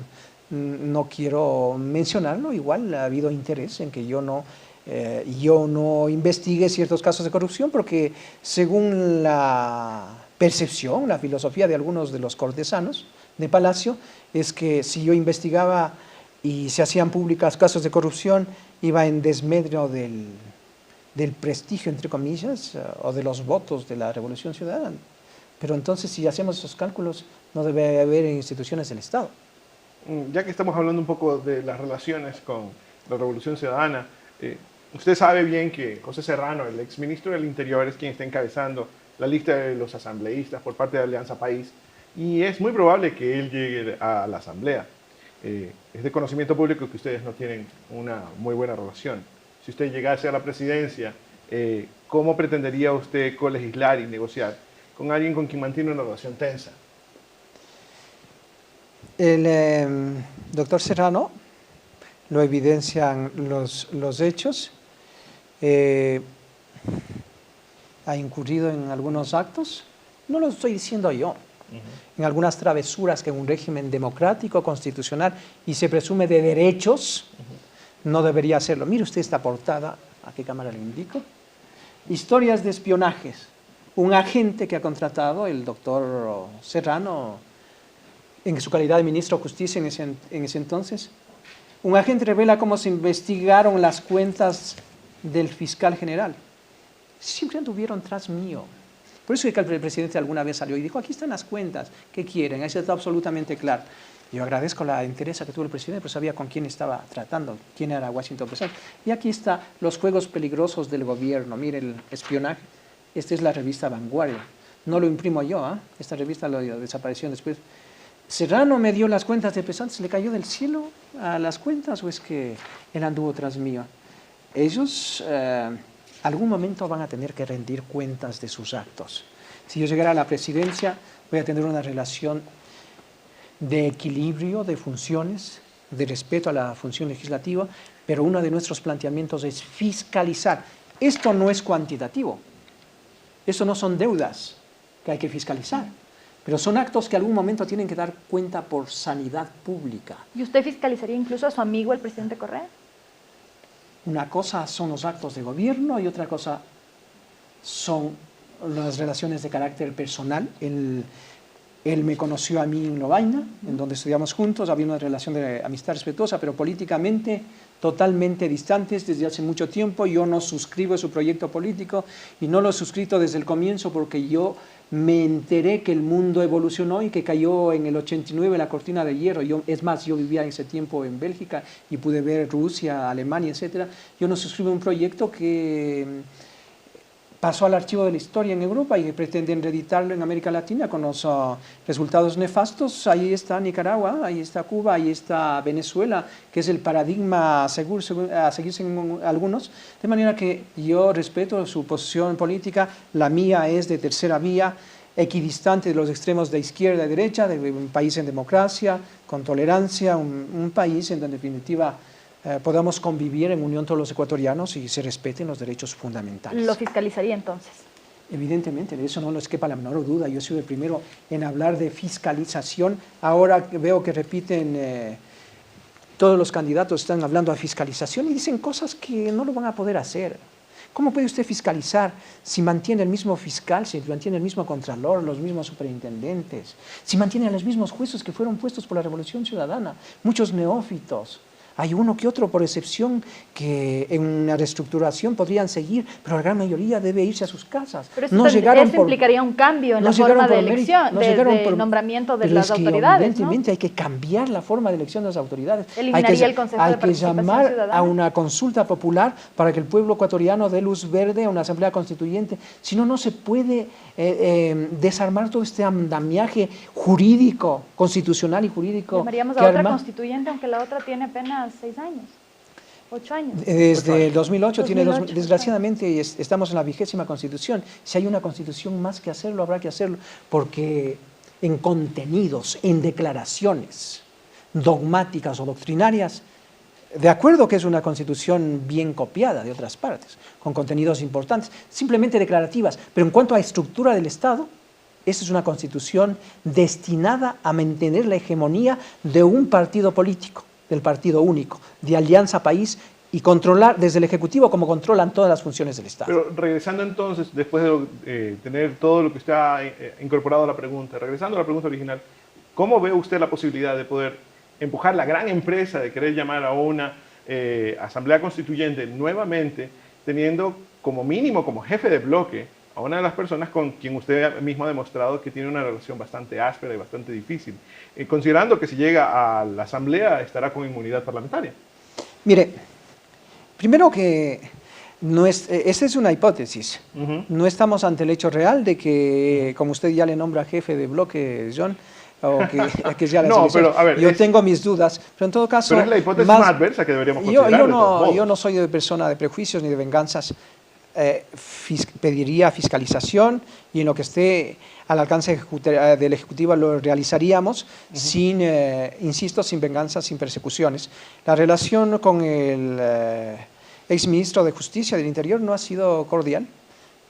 quiero mencionarlo, igual ha habido interés en que yo no investigue ciertos casos de corrupción, porque según la percepción, la filosofía de algunos de los cortesanos de Palacio, es que si yo investigaba y se hacían públicas casos de corrupción, iba en desmedro del prestigio, entre comillas, o de los votos de la Revolución Ciudadana. Pero entonces, si hacemos esos cálculos, no debe haber instituciones del Estado. Ya que estamos hablando un poco de las relaciones con la Revolución Ciudadana, usted sabe bien que José Serrano, el exministro del Interior, es quien está encabezando la lista de los asambleístas por parte de Alianza País, y es muy probable que él llegue a la asamblea. Es de conocimiento público que ustedes no tienen una muy buena relación. Si usted llegase a la presidencia, ¿cómo pretendería usted colegislar y negociar con alguien con quien mantiene una relación tensa? El doctor Serrano, lo evidencian los hechos, ha incurrido en algunos actos, no lo estoy diciendo yo, en algunas travesuras que en un régimen democrático, constitucional y se presume de derechos, no debería hacerlo. Mire usted esta portada, ¿a qué cámara le indico? Historias de espionajes. Un agente que ha contratado el doctor Serrano, en su calidad de ministro de Justicia en ese entonces, un agente revela cómo se investigaron las cuentas del fiscal general. Siempre anduvieron tras mío. Por eso es que el presidente alguna vez salió y dijo, aquí están las cuentas, ¿qué quieren? Eso está absolutamente claro. Yo agradezco la interés que tuvo el presidente, pero sabía con quién estaba tratando, quién era Washington Presente. Y aquí están los juegos peligrosos del gobierno. Mire el espionaje. Esta es la revista Vanguardia. No lo imprimo yo, ¿eh? Esta revista lo desapareció después. ¿Serrano me dio las cuentas de Pesante? ¿Se le cayó del cielo a las cuentas o es que él anduvo tras mío? Ellos algún momento van a tener que rendir cuentas de sus actos. Si yo llegara a la presidencia, voy a tener una relación de equilibrio de funciones, de respeto a la función legislativa, pero uno de nuestros planteamientos es fiscalizar. Esto no es cuantitativo, esto no son deudas que hay que fiscalizar, pero son actos que algún momento tienen que dar cuenta por sanidad pública. ¿Y usted fiscalizaría incluso a su amigo, el presidente Correa? Una cosa son los actos de gobierno y otra cosa son las relaciones de carácter personal. Él me conoció a mí en Lovaina, en donde estudiamos juntos, había una relación de amistad respetuosa, pero políticamente totalmente distantes desde hace mucho tiempo. Yo no suscribo su proyecto político y no lo he suscrito desde el comienzo porque yo me enteré que el mundo evolucionó y que cayó en el 89 la cortina de hierro. Es más, yo vivía en ese tiempo en Bélgica y pude ver Rusia, Alemania, etc. Yo no suscribo un proyecto que pasó al archivo de la historia en Europa y que pretenden reeditarlo en América Latina con los resultados nefastos. Ahí está Nicaragua, ahí está Cuba, ahí está Venezuela, que es el paradigma a seguir según algunos. De manera que yo respeto su posición política, la mía es de tercera vía, equidistante de los extremos de izquierda y derecha, de un país en democracia, con tolerancia, un país en donde en definitiva podamos convivir en unión todos los ecuatorianos y se respeten los derechos fundamentales. ¿Lo fiscalizaría entonces? Evidentemente, de eso no les quepa la menor duda. Yo he sido el primero en hablar de fiscalización. Ahora veo que repiten, todos los candidatos están hablando de fiscalización y dicen cosas que no lo van a poder hacer. ¿Cómo puede usted fiscalizar si mantiene el mismo fiscal, si mantiene el mismo contralor, los mismos superintendentes, si mantiene a los mismos jueces que fueron puestos por la Revolución Ciudadana, muchos neófitos? Hay uno que otro, por excepción, que en una reestructuración podrían seguir, pero la gran mayoría debe irse a sus casas. Pero eso implicaría un cambio en la forma de elección, de nombramiento de las autoridades, evidentemente, ¿no? Hay que cambiar la forma de elección de las autoridades. Eliminaría el Consejo de Participación Ciudadana. Hay que llamar a una consulta popular para que el pueblo ecuatoriano dé luz verde a una asamblea constituyente. Si no, no se puede desarmar todo este andamiaje jurídico, constitucional y jurídico. Llamaríamos a otra constituyente, aunque la otra tiene apenas 6 años, 8 años. Desde 2008, desgraciadamente estamos en la 20ª Constitución. Si hay una Constitución más que hacerlo, habrá que hacerlo, porque en contenidos, en declaraciones dogmáticas o doctrinarias, de acuerdo que es una Constitución bien copiada de otras partes, con contenidos importantes, simplemente declarativas, pero en cuanto a estructura del Estado, esta es una Constitución destinada a mantener la hegemonía de un partido político, del partido único, de Alianza País, y controlar desde el Ejecutivo como controlan todas las funciones del Estado. Pero regresando entonces, después de tener todo lo que usted ha incorporado a la pregunta, regresando a la pregunta original, ¿cómo ve usted la posibilidad de poder empujar la gran empresa de querer llamar a una asamblea constituyente nuevamente, teniendo como mínimo, como jefe de bloque, a una de las personas con quien usted mismo ha demostrado que tiene una relación bastante áspera y bastante difícil, considerando que si llega a la asamblea estará con inmunidad parlamentaria? Mire, primero que esa es una hipótesis. No estamos ante el hecho real de que, como usted ya le nombra jefe de bloque, John, o que ya no, pero, a ver, yo tengo mis dudas, pero en todo caso... Pero es la hipótesis más adversa que deberíamos considerar. Yo no soy de persona de prejuicios ni de venganzas. Pediría fiscalización y en lo que esté al alcance del Ejecutivo lo realizaríamos sin, insisto, sin venganzas, sin persecuciones. La relación con el exministro de Justicia del Interior no ha sido cordial,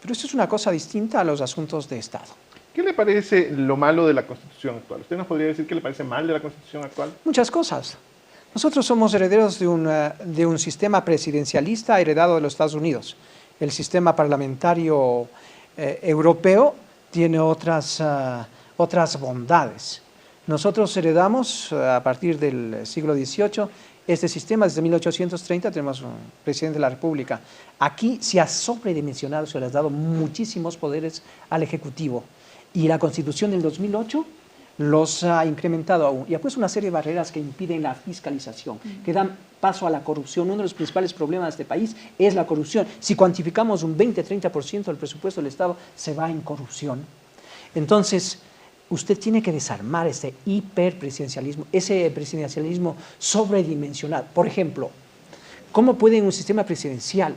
pero eso es una cosa distinta a los asuntos de Estado. ¿Qué le parece lo malo de la Constitución actual? ¿Usted nos podría decir qué le parece mal de la Constitución actual? Muchas cosas. Nosotros somos herederos de un sistema presidencialista heredado de los Estados Unidos. El sistema parlamentario europeo tiene otras bondades. Nosotros heredamos a partir del siglo XVIII este sistema. Desde 1830 tenemos un presidente de la República. Aquí se ha sobredimensionado, se le ha dado muchísimos poderes al Ejecutivo. Y la Constitución del 2008 los ha incrementado aún y ha puesto una serie de barreras que impiden la fiscalización, que dan paso a la corrupción. Uno de los principales problemas de este país es la corrupción. Si cuantificamos un 20-30% del presupuesto del Estado, se va en corrupción. Entonces, usted tiene que desarmar ese hiperpresidencialismo, ese presidencialismo sobredimensionado. Por ejemplo, ¿cómo puede en un sistema presidencial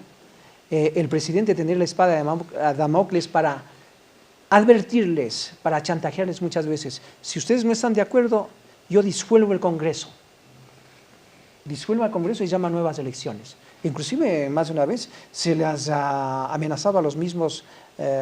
el presidente tener la espada de Damocles para advertirles, para chantajearles muchas veces? Si ustedes no están de acuerdo, yo disuelvo el Congreso. Disuelvo al Congreso y llama a nuevas elecciones. Inclusive, más de una vez, se les ha amenazado a los mismos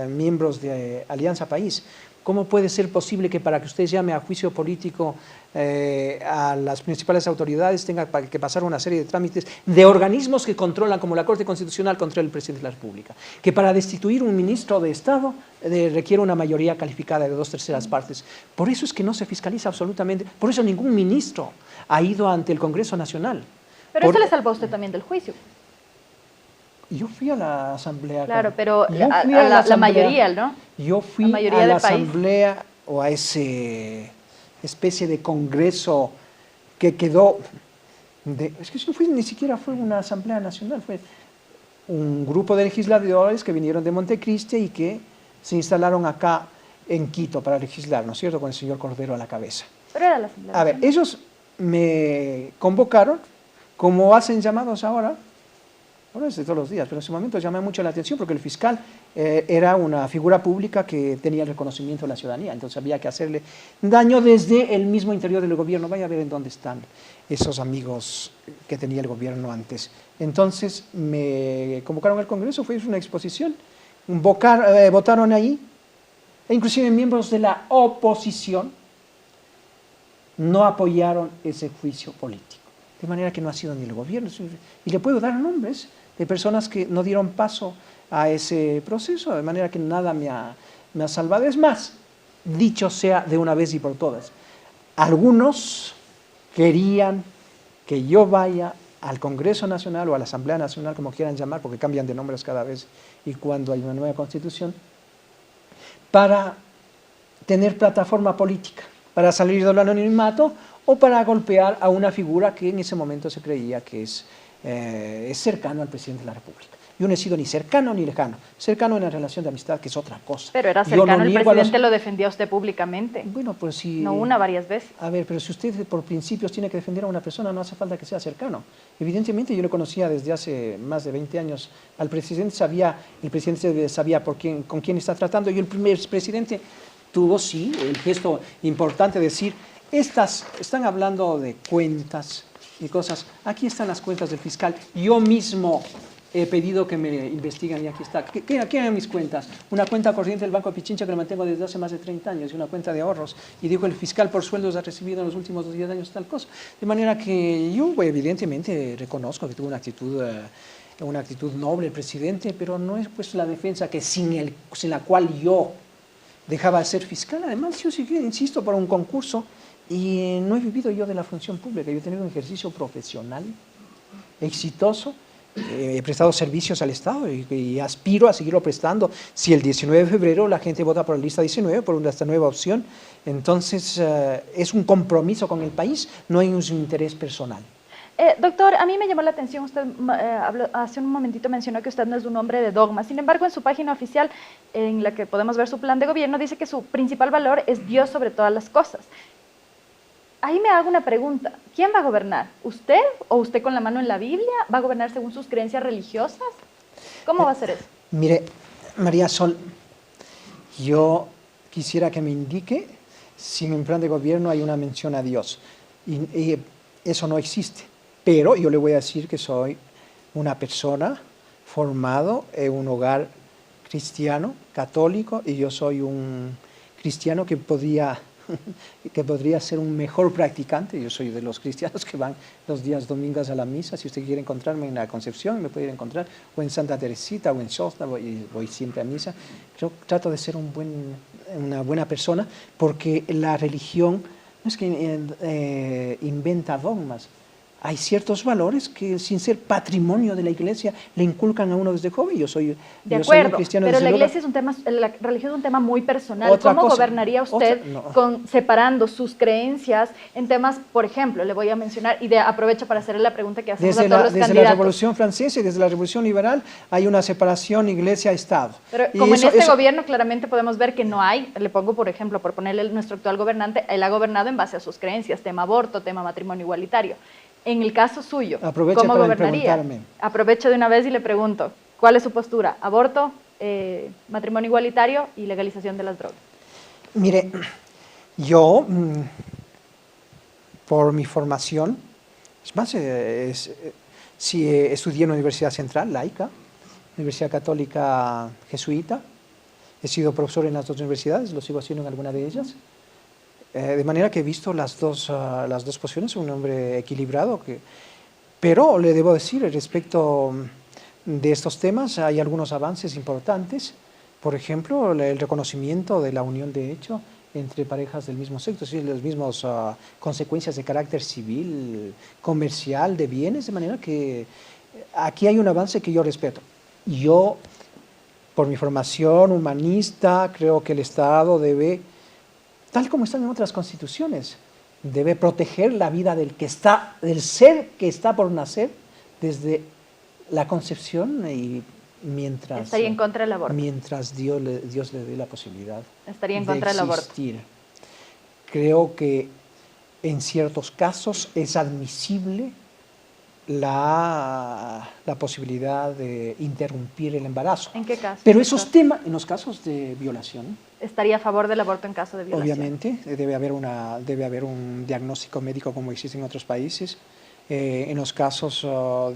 miembros de Alianza País. ¿Cómo puede ser posible que para que usted llame a juicio político a las principales autoridades tenga que pasar una serie de trámites de organismos que controlan, como la Corte Constitucional controla el presidente de la República? Que para destituir un ministro de Estado requiere una mayoría calificada de 2/3 partes. Por eso es que no se fiscaliza absolutamente, por eso ningún ministro ha ido ante el Congreso Nacional. Pero eso le salvó a usted también del juicio. Yo fui a la asamblea. Claro, pero la mayoría, ¿no? Yo fui a la asamblea o a ese especie de congreso que quedó... es que no fue, ni siquiera fue una asamblea nacional, fue un grupo de legisladores que vinieron de Montecristi y que se instalaron acá en Quito para legislar, ¿no es cierto?, con el señor Cordero a la cabeza. Pero era la asamblea nacional. A ver, ellos me convocaron, como hacen llamados ahora es de todos los días, pero en ese momento llamé mucho la atención porque el fiscal era una figura pública que tenía el reconocimiento de la ciudadanía, entonces había que hacerle daño desde el mismo interior del gobierno. Vaya a ver en dónde están esos amigos que tenía el gobierno antes. Entonces me convocaron al Congreso, fue una exposición, votaron ahí, e inclusive miembros de la oposición no apoyaron ese juicio político. De manera que no ha sido ni el gobierno. Y le puedo dar nombres de personas que no dieron paso a ese proceso, de manera que nada me ha salvado. Es más, dicho sea de una vez y por todas, algunos querían que yo vaya al Congreso Nacional o a la Asamblea Nacional, como quieran llamar, porque cambian de nombres cada vez y cuando hay una nueva constitución, para tener plataforma política, para salir del anonimato o para golpear a una figura que en ese momento se creía que es cercano al presidente de la República. Yo no he sido ni cercano ni lejano. Cercano en la relación de amistad, que es otra cosa. Pero era cercano, el presidente lo defendió a usted públicamente. Bueno, pues si... No una, varias veces. A ver, pero si usted por principios tiene que defender a una persona, no hace falta que sea cercano. Evidentemente yo lo conocía desde hace más de 20 años. El presidente sabía con quién está tratando, y el primer presidente tuvo, sí, el gesto importante de decir, están hablando de cuentas y cosas. Aquí están las cuentas del fiscal. Yo mismo he pedido que me investiguen y aquí está. ¿Qué eran mis cuentas? Una cuenta corriente del Banco de Pichincha que la mantengo desde hace más de 30 años y una cuenta de ahorros. Y dijo, el fiscal por sueldos ha recibido en los últimos 10 años tal cosa. De manera que yo evidentemente reconozco que tuvo una actitud noble el presidente, pero no es pues la defensa que sin la cual yo dejaba de ser fiscal. Además, yo sí, insisto, por un concurso Y no he vivido yo de la función pública, yo he tenido un ejercicio profesional exitoso, he prestado servicios al Estado y aspiro a seguirlo prestando. Si el 19 de febrero la gente vota por la lista 19, por esta nueva opción, entonces es un compromiso con el país, no hay un interés personal. Doctor, a mí me llamó la atención, usted hace un momentito mencionó que usted no es un hombre de dogma, sin embargo en su página oficial, en la que podemos ver su plan de gobierno, dice que su principal valor es Dios sobre todas las cosas. Ahí me hago una pregunta, ¿quién va a gobernar? ¿Usted o usted con la mano en la Biblia? ¿Va a gobernar según sus creencias religiosas? ¿Cómo va a ser eso? Mire, María Sol, yo quisiera que me indique si en mi plan de gobierno hay una mención a Dios. Y eso no existe. Pero yo le voy a decir que soy una persona formado en un hogar cristiano, católico, y yo soy un cristiano que podría ser un mejor practicante. Yo soy de los cristianos que van los días domingos a la misa. Si usted quiere encontrarme en la Concepción, me puede ir a encontrar, o en Santa Teresita, o en Shostla, voy siempre a misa. Yo trato de ser una buena persona, porque la religión no es que inventa dogmas. Hay ciertos valores que, sin ser patrimonio de la Iglesia, le inculcan a uno desde joven. Yo soy un cristiano. Pero la Iglesia es un tema, la religión es un tema muy personal. ¿Cómo gobernaría usted separando sus creencias en temas, por ejemplo, le voy a mencionar, y aprovecho para hacerle la pregunta que hacemos a todos los candidatos? Desde la Revolución Francesa y desde la Revolución Liberal hay una separación Iglesia-Estado. Pero como en este gobierno claramente podemos ver que no hay, le pongo por ejemplo, por ponerle nuestro actual gobernante, él ha gobernado en base a sus creencias, tema aborto, tema matrimonio igualitario. En el caso suyo, ¿cómo gobernaría? Aprovecho de una vez y le pregunto, ¿cuál es su postura? ¿Aborto, matrimonio igualitario y legalización de las drogas? Mire, yo, por mi formación, es más, sí, estudié en la Universidad Central, laica, Universidad Católica Jesuita, he sido profesor en las dos universidades, lo sigo haciendo en alguna de ellas. De manera que he visto las dos posiciones, un hombre equilibrado, pero le debo decir, respecto de estos temas, hay algunos avances importantes. Por ejemplo, el reconocimiento de la unión de hecho entre parejas del mismo sexo, es decir, las mismas consecuencias de carácter civil, comercial, de bienes, de manera que aquí hay un avance que yo respeto. Yo, por mi formación humanista, creo que el Estado debe, tal como están en otras constituciones, debe proteger la vida del ser que está por nacer desde la concepción y mientras... Estaría en contra del aborto. Mientras Dios le dé la posibilidad. Estaría en contra del aborto. Creo que en ciertos casos es admisible la posibilidad de interrumpir el embarazo. ¿En qué casos? Pero esos temas, en los casos de violación, ¿estaría a favor del aborto en caso de violación? Obviamente, debe haber un diagnóstico médico como existe en otros países. En los casos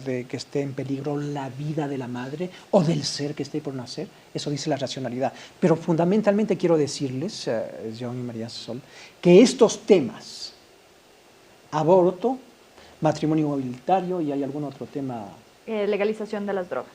de que esté en peligro la vida de la madre o del ser que esté por nacer, eso dice la racionalidad. Pero fundamentalmente quiero decirles, John y María Sol, que estos temas, aborto, matrimonio igualitario y hay algún otro tema... legalización de las drogas.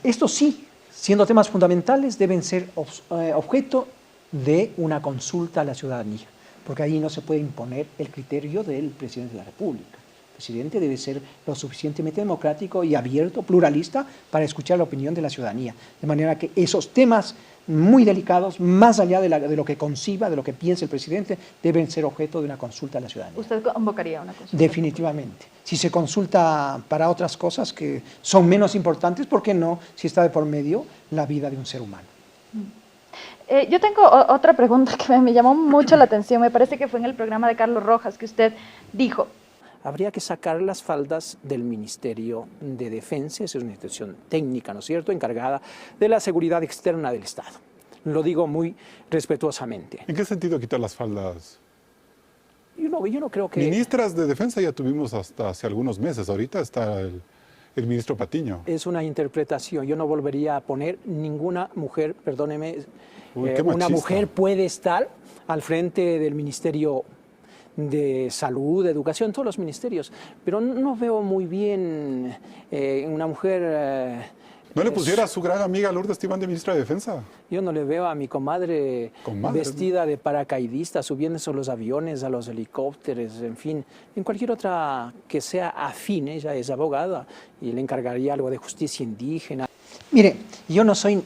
Estos sí, siendo temas fundamentales, deben ser objeto de una consulta a la ciudadanía, porque ahí no se puede imponer el criterio del presidente de la República. El presidente debe ser lo suficientemente democrático y abierto, pluralista, para escuchar la opinión de la ciudadanía. De manera que esos temas muy delicados, más allá de lo que conciba, de lo que piense el presidente, deben ser objeto de una consulta a la ciudadanía. ¿Usted convocaría una consulta? Definitivamente. Si se consulta para otras cosas que son menos importantes, ¿por qué no? Si está de por medio la vida de un ser humano. Yo tengo otra pregunta que me llamó mucho la atención. Me parece que fue en el programa de Carlos Rojas que usted dijo: habría que sacar las faldas del Ministerio de Defensa, es una institución técnica, ¿no es cierto?, encargada de la seguridad externa del Estado. Lo digo muy respetuosamente. ¿En qué sentido quitar las faldas? Yo no creo que... Ministras de Defensa ya tuvimos hasta hace algunos meses, ahorita está el ministro Patiño. Es una interpretación, yo no volvería a poner ninguna mujer, perdóneme, una mujer puede estar al frente del Ministerio de Salud, de Educación, todos los ministerios, pero no veo muy bien una mujer ¿No le pusiera a su gran amiga Lourdes Esteban de ministra de Defensa? Yo no le veo a mi comadre Comadre, vestida de paracaidista, subiéndose a los aviones, a los helicópteros, en fin, en cualquier otra que sea afín. Ella es abogada y le encargaría algo de justicia indígena. Mire, yo no soy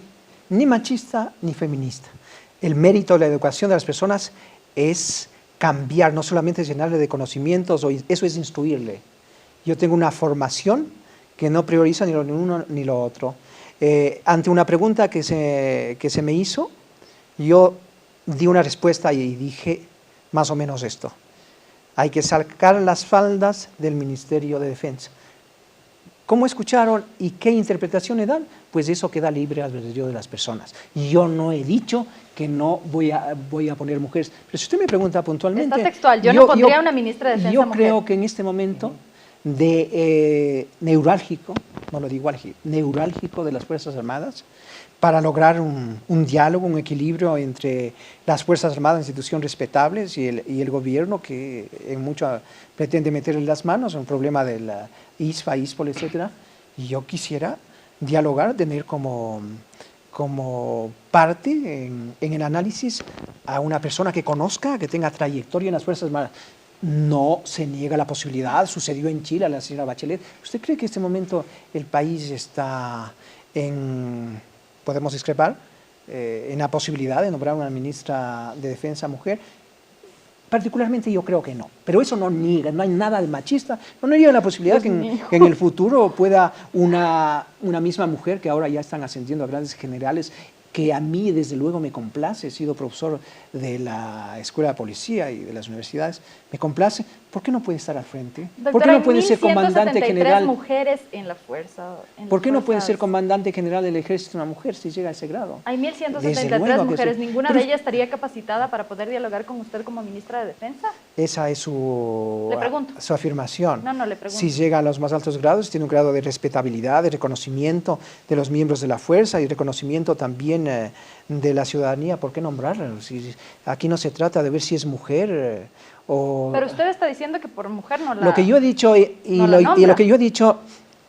ni machista ni feminista. El mérito de la educación de las personas es cambiar, no solamente llenarle de conocimientos, eso es instruirle. Yo tengo una formación que no prioriza ni lo uno ni lo otro. Ante una pregunta que se me hizo, yo di una respuesta y dije más o menos esto. Hay que sacar las faldas del Ministerio de Defensa. ¿Cómo escucharon y qué interpretación le dan? Pues eso queda libre al albedrío de las personas. Yo no he dicho que no voy a poner mujeres. Pero si usted me pregunta puntualmente... Está textual, yo no pondría una ministra de Defensa Yo mujer. creo que en este momento de neurálgico, no lo digo neurálgico de las Fuerzas Armadas, para lograr un diálogo, un equilibrio entre las Fuerzas Armadas, instituciones respetables, y el gobierno que en mucho pretende meterle las manos, un problema de la ISFA, ISPOL, etc. Y yo quisiera dialogar, tener como parte en el análisis a una persona que conozca, que tenga trayectoria en las Fuerzas Armadas. No se niega la posibilidad, sucedió en Chile a la señora Bachelet. ¿Usted cree que en este momento el país está podemos discrepar, en la posibilidad de nombrar una ministra de Defensa mujer? Particularmente yo creo que no, pero eso no niega, no hay nada de machista, no niega la posibilidad que en el futuro pueda una misma mujer, que ahora ya están ascendiendo a grandes generales, que a mí desde luego me complace, he sido profesor de la Escuela de Policía y de las universidades, me complace. ¿Por qué no puede estar al frente? Doctora, ¿Por qué no puede ser comandante general? Mujeres en la fuerza. ¿Por qué no puede ser comandante general del ejército una mujer si llega a ese grado? Hay 1.173 mujeres, ¿ninguna de ellas estaría capacitada para poder dialogar con usted como ministra de Defensa? Esa es su afirmación. No, le pregunto. Si llega a los más altos grados, tiene un grado de respetabilidad, de reconocimiento de los miembros de la fuerza y reconocimiento también de la ciudadanía. ¿Por qué nombrarla? Si aquí no se trata de ver si es mujer o... Pero usted está diciendo que por mujer no la... Lo que yo he dicho y lo que yo he dicho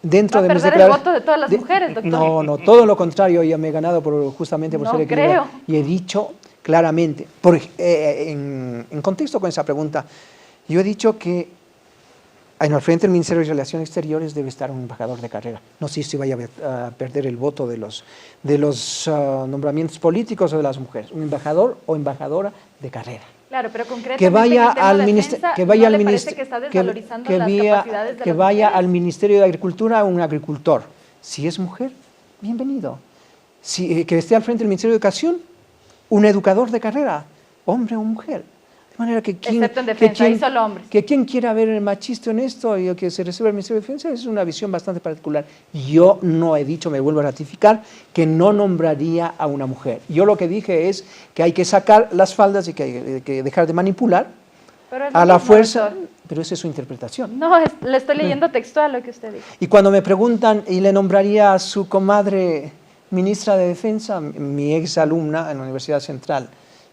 dentro de mis declaraciones... ¿Va a perder el voto de todas las mujeres, doctor? No, todo lo contrario. Yo me he ganado justamente por ser equilibrado. Y he dicho claramente, en contexto con esa pregunta, yo he dicho que en el frente del Ministerio de Relaciones Exteriores debe estar un embajador de carrera. No sé si vaya a perder el voto de los nombramientos políticos o de las mujeres. Un embajador o embajadora de carrera. Claro, pero concretamente que vaya al Ministerio de Agricultura un agricultor. Si es mujer, bienvenido. Que esté al frente del Ministerio de Educación un educador de carrera, hombre o mujer. De manera que quien quiera ver el machista en esto y que se resuelva el Ministerio de Defensa es una visión bastante particular. Yo no he dicho, me vuelvo a ratificar, que no nombraría a una mujer. Yo lo que dije es que hay que sacar las faldas y que hay que dejar de manipular a la fuerza. Pero esa es su interpretación. No, le estoy leyendo textual lo que usted dijo. Y cuando me preguntan, ¿y le nombraría a su comadre ministra de Defensa, mi ex alumna en la Universidad Central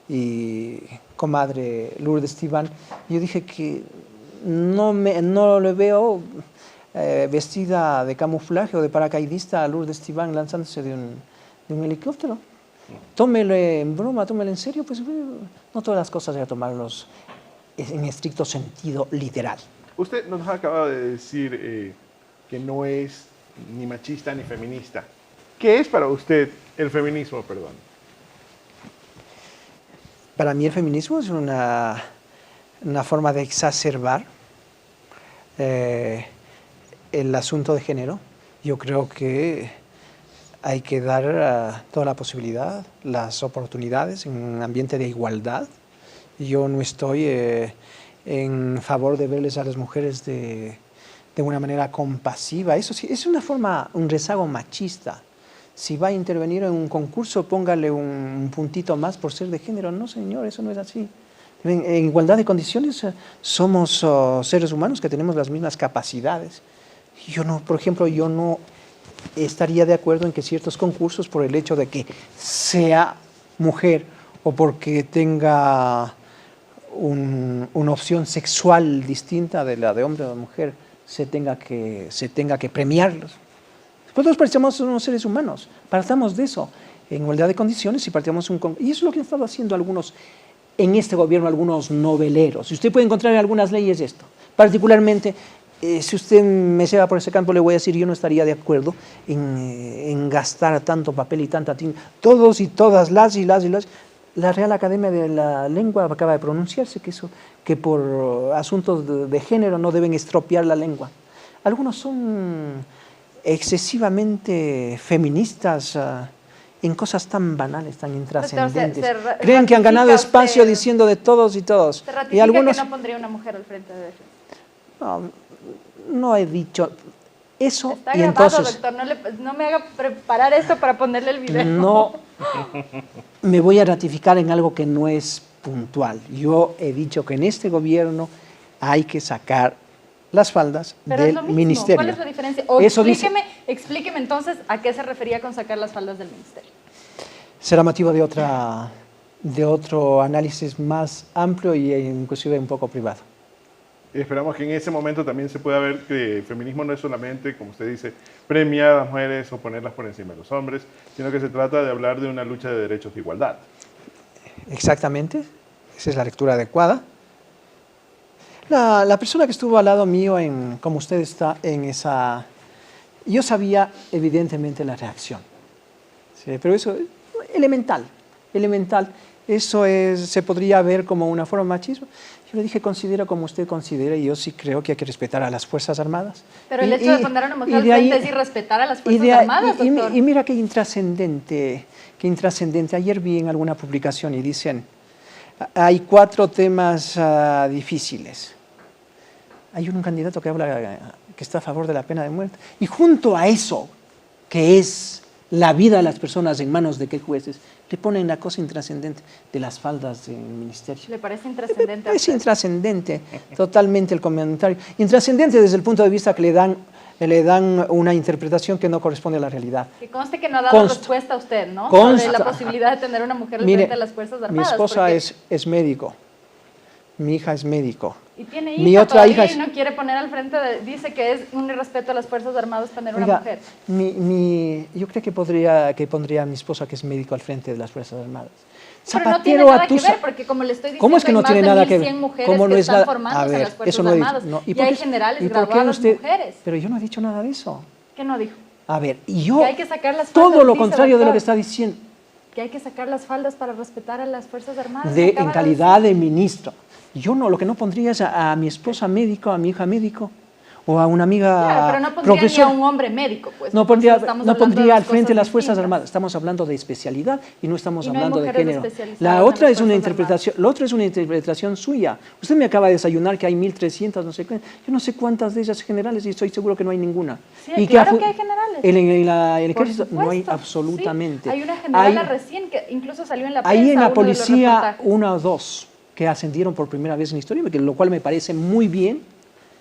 y comadre Lourdes Esteban, yo dije que no le veo vestida de camuflaje o de paracaidista a Lourdes Esteban lanzándose de un helicóptero. Tómele en broma, tómele en serio, pues no todas las cosas hay que tomarlos en estricto sentido literal. Usted nos acaba de decir que no es ni machista ni feminista. ¿Qué es para usted el feminismo, perdón? Para mí el feminismo es una forma de exacerbar el asunto de género. Yo creo que hay que dar toda la posibilidad, las oportunidades en un ambiente de igualdad. Yo no estoy en favor de verles a las mujeres de una manera compasiva. Eso sí, es una forma, un rezago machista. Si va a intervenir en un concurso, póngale un puntito más por ser de género. No, señor, eso no es así. En igualdad de condiciones somos seres humanos que tenemos las mismas capacidades. Por ejemplo, yo no estaría de acuerdo en que ciertos concursos, por el hecho de que sea mujer o porque tenga una opción sexual distinta de la de hombre o de mujer, se tenga que premiarlos. Pues todos parecemos unos seres humanos, partamos de eso, en igualdad de condiciones y partimos y eso es lo que han estado haciendo algunos, en este gobierno, algunos noveleros. Y usted puede encontrar en algunas leyes esto, particularmente, si usted me lleva por ese campo, le voy a decir, yo no estaría de acuerdo en gastar tanto papel y tanta tinta, todos y todas, las. La Real Academia de la Lengua acaba de pronunciarse que por asuntos de género no deben estropear la lengua. Algunos son excesivamente feministas en cosas tan banales, tan intrascendentes. Creen que han ganado espacio diciendo de todos y todos. ¿Se ratifica y algunos, que no pondría una mujer al frente de defensa? No he dicho eso. Está y grabado, entonces, doctor, no me haga preparar esto para ponerle el video. no me voy a ratificar en algo que no es puntual. Yo he dicho que en este gobierno hay que sacar las faldas Pero del es lo mismo. ministerio. ¿Cuál es la diferencia? O Eso explíqueme entonces a qué se refería con sacar las faldas del ministerio. Será motivo de otro análisis más amplio e inclusive un poco privado. Y esperamos que en ese momento también se pueda ver que el feminismo no es solamente, como usted dice, premiar a las mujeres o ponerlas por encima de los hombres, sino que se trata de hablar de una lucha de derechos de igualdad. Exactamente, esa es la lectura adecuada. La persona que estuvo al lado mío, como usted está en esa... Yo sabía evidentemente la reacción, ¿sí? Pero eso es elemental. Eso se podría ver como una forma de machismo. Yo le dije, considera como usted considera, y yo sí creo que hay que respetar a las Fuerzas Armadas. Pero el hecho de poner a una mujer al frente es irrespetar a las Fuerzas Armadas, doctor. Y mira qué intrascendente. Ayer vi en alguna publicación y dicen, hay 4 temas difíciles. Hay un candidato que habla que está a favor de la pena de muerte. Y junto a eso, que es la vida de las personas en manos de qué jueces, le ponen la cosa intrascendente de las faldas del ministerio. ¿Le parece intrascendente? Es intrascendente totalmente el comentario. Intrascendente desde el punto de vista que le dan una interpretación que no corresponde a la realidad. Que conste que no ha dado respuesta a usted, ¿no? Sobre la posibilidad de tener una mujer al frente de las Fuerzas Armadas. Mi esposa es médico, mi hija es médico. Y tiene mi hija otra todavía hija y no quiere poner al frente, dice que es un irrespeto a las Fuerzas Armadas tener una mujer. Yo creo que pondría a mi esposa, que es médico, al frente de las Fuerzas Armadas. Pero no tiene nada que ver, porque como le estoy diciendo, ¿cómo es que no tiene nada que ver? Hay más de 1.100 mujeres que están formándose en las Fuerzas Armadas. Y hay generales graduadas mujeres. Pero yo no he dicho nada de eso. ¿Qué no dijo? A ver, yo, que hay que sacar las faldas, todo lo contrario de lo que está diciendo. Que hay que sacar las faldas para respetar a las Fuerzas Armadas. En calidad de ministro. Yo lo que no pondría es a mi esposa médico, a mi hija médico, o a una amiga claro, pero no pondría profesora. Ni a un hombre médico, pues. No pondría al frente de las Fuerzas Armadas. Estamos hablando de especialidad y no estamos hablando de género. La otra es una interpretación, lo otro es una interpretación suya. Usted me acaba de desayunar que hay 1.300, no sé qué. Yo no sé cuántas de ellas generales y estoy seguro que no hay ninguna. Sí, y claro que hay generales. En el ejército no hay absolutamente. Sí, hay una general recién que incluso salió en la prensa. Hay en la policía 1 o 2 que ascendieron por primera vez en la historia, lo cual me parece muy bien.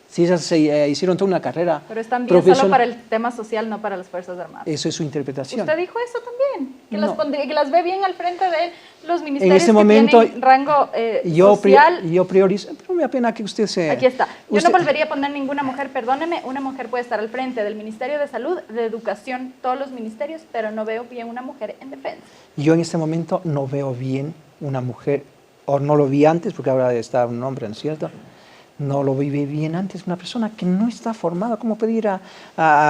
Si ellas se hicieron toda una carrera pero están bien solo para el tema social, no para las Fuerzas Armadas. Eso es su interpretación. ¿Usted dijo eso también? Que las ve bien al frente de los ministerios en este momento, tienen rango social. Yo priorizo, pero me da pena que usted se... Aquí está. Yo no volvería a poner ninguna mujer, perdóneme, una mujer puede estar al frente del Ministerio de Salud, de Educación, todos los ministerios, pero no veo bien una mujer en defensa. Yo en este momento no veo bien una mujer, o no lo vi antes, porque ahora está un hombre, ¿no es cierto? No lo vi bien antes, una persona que no está formada. ¿Cómo pedir a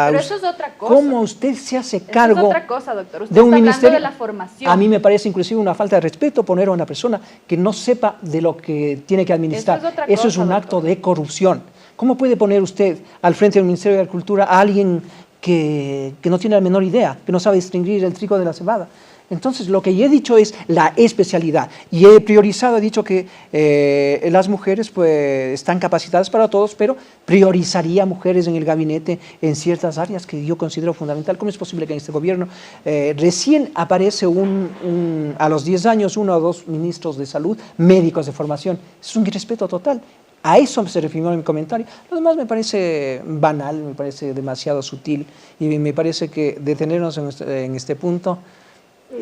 Pero eso es otra cosa. ¿Cómo usted se hace cargo es otra cosa, doctor. Usted de un está ministerio? De la formación. A mí me parece inclusive una falta de respeto poner a una persona que no sepa de lo que tiene que administrar. Eso es un acto de corrupción. ¿Cómo puede poner usted al frente del Ministerio de Agricultura a alguien que no tiene la menor idea, que no sabe distinguir el trigo de la cebada? Entonces, lo que yo he dicho es la especialidad y he priorizado, he dicho que las mujeres pues, están capacitadas para todos, pero priorizaría mujeres en el gabinete en ciertas áreas que yo considero fundamental. ¿Cómo es posible que en este gobierno recién aparece a los 10 años 1 o 2 ministros de salud, médicos de formación? Es un irrespeto total. A eso se refirió en mi comentario. Lo demás me parece banal, me parece demasiado sutil y me parece que detenernos en este punto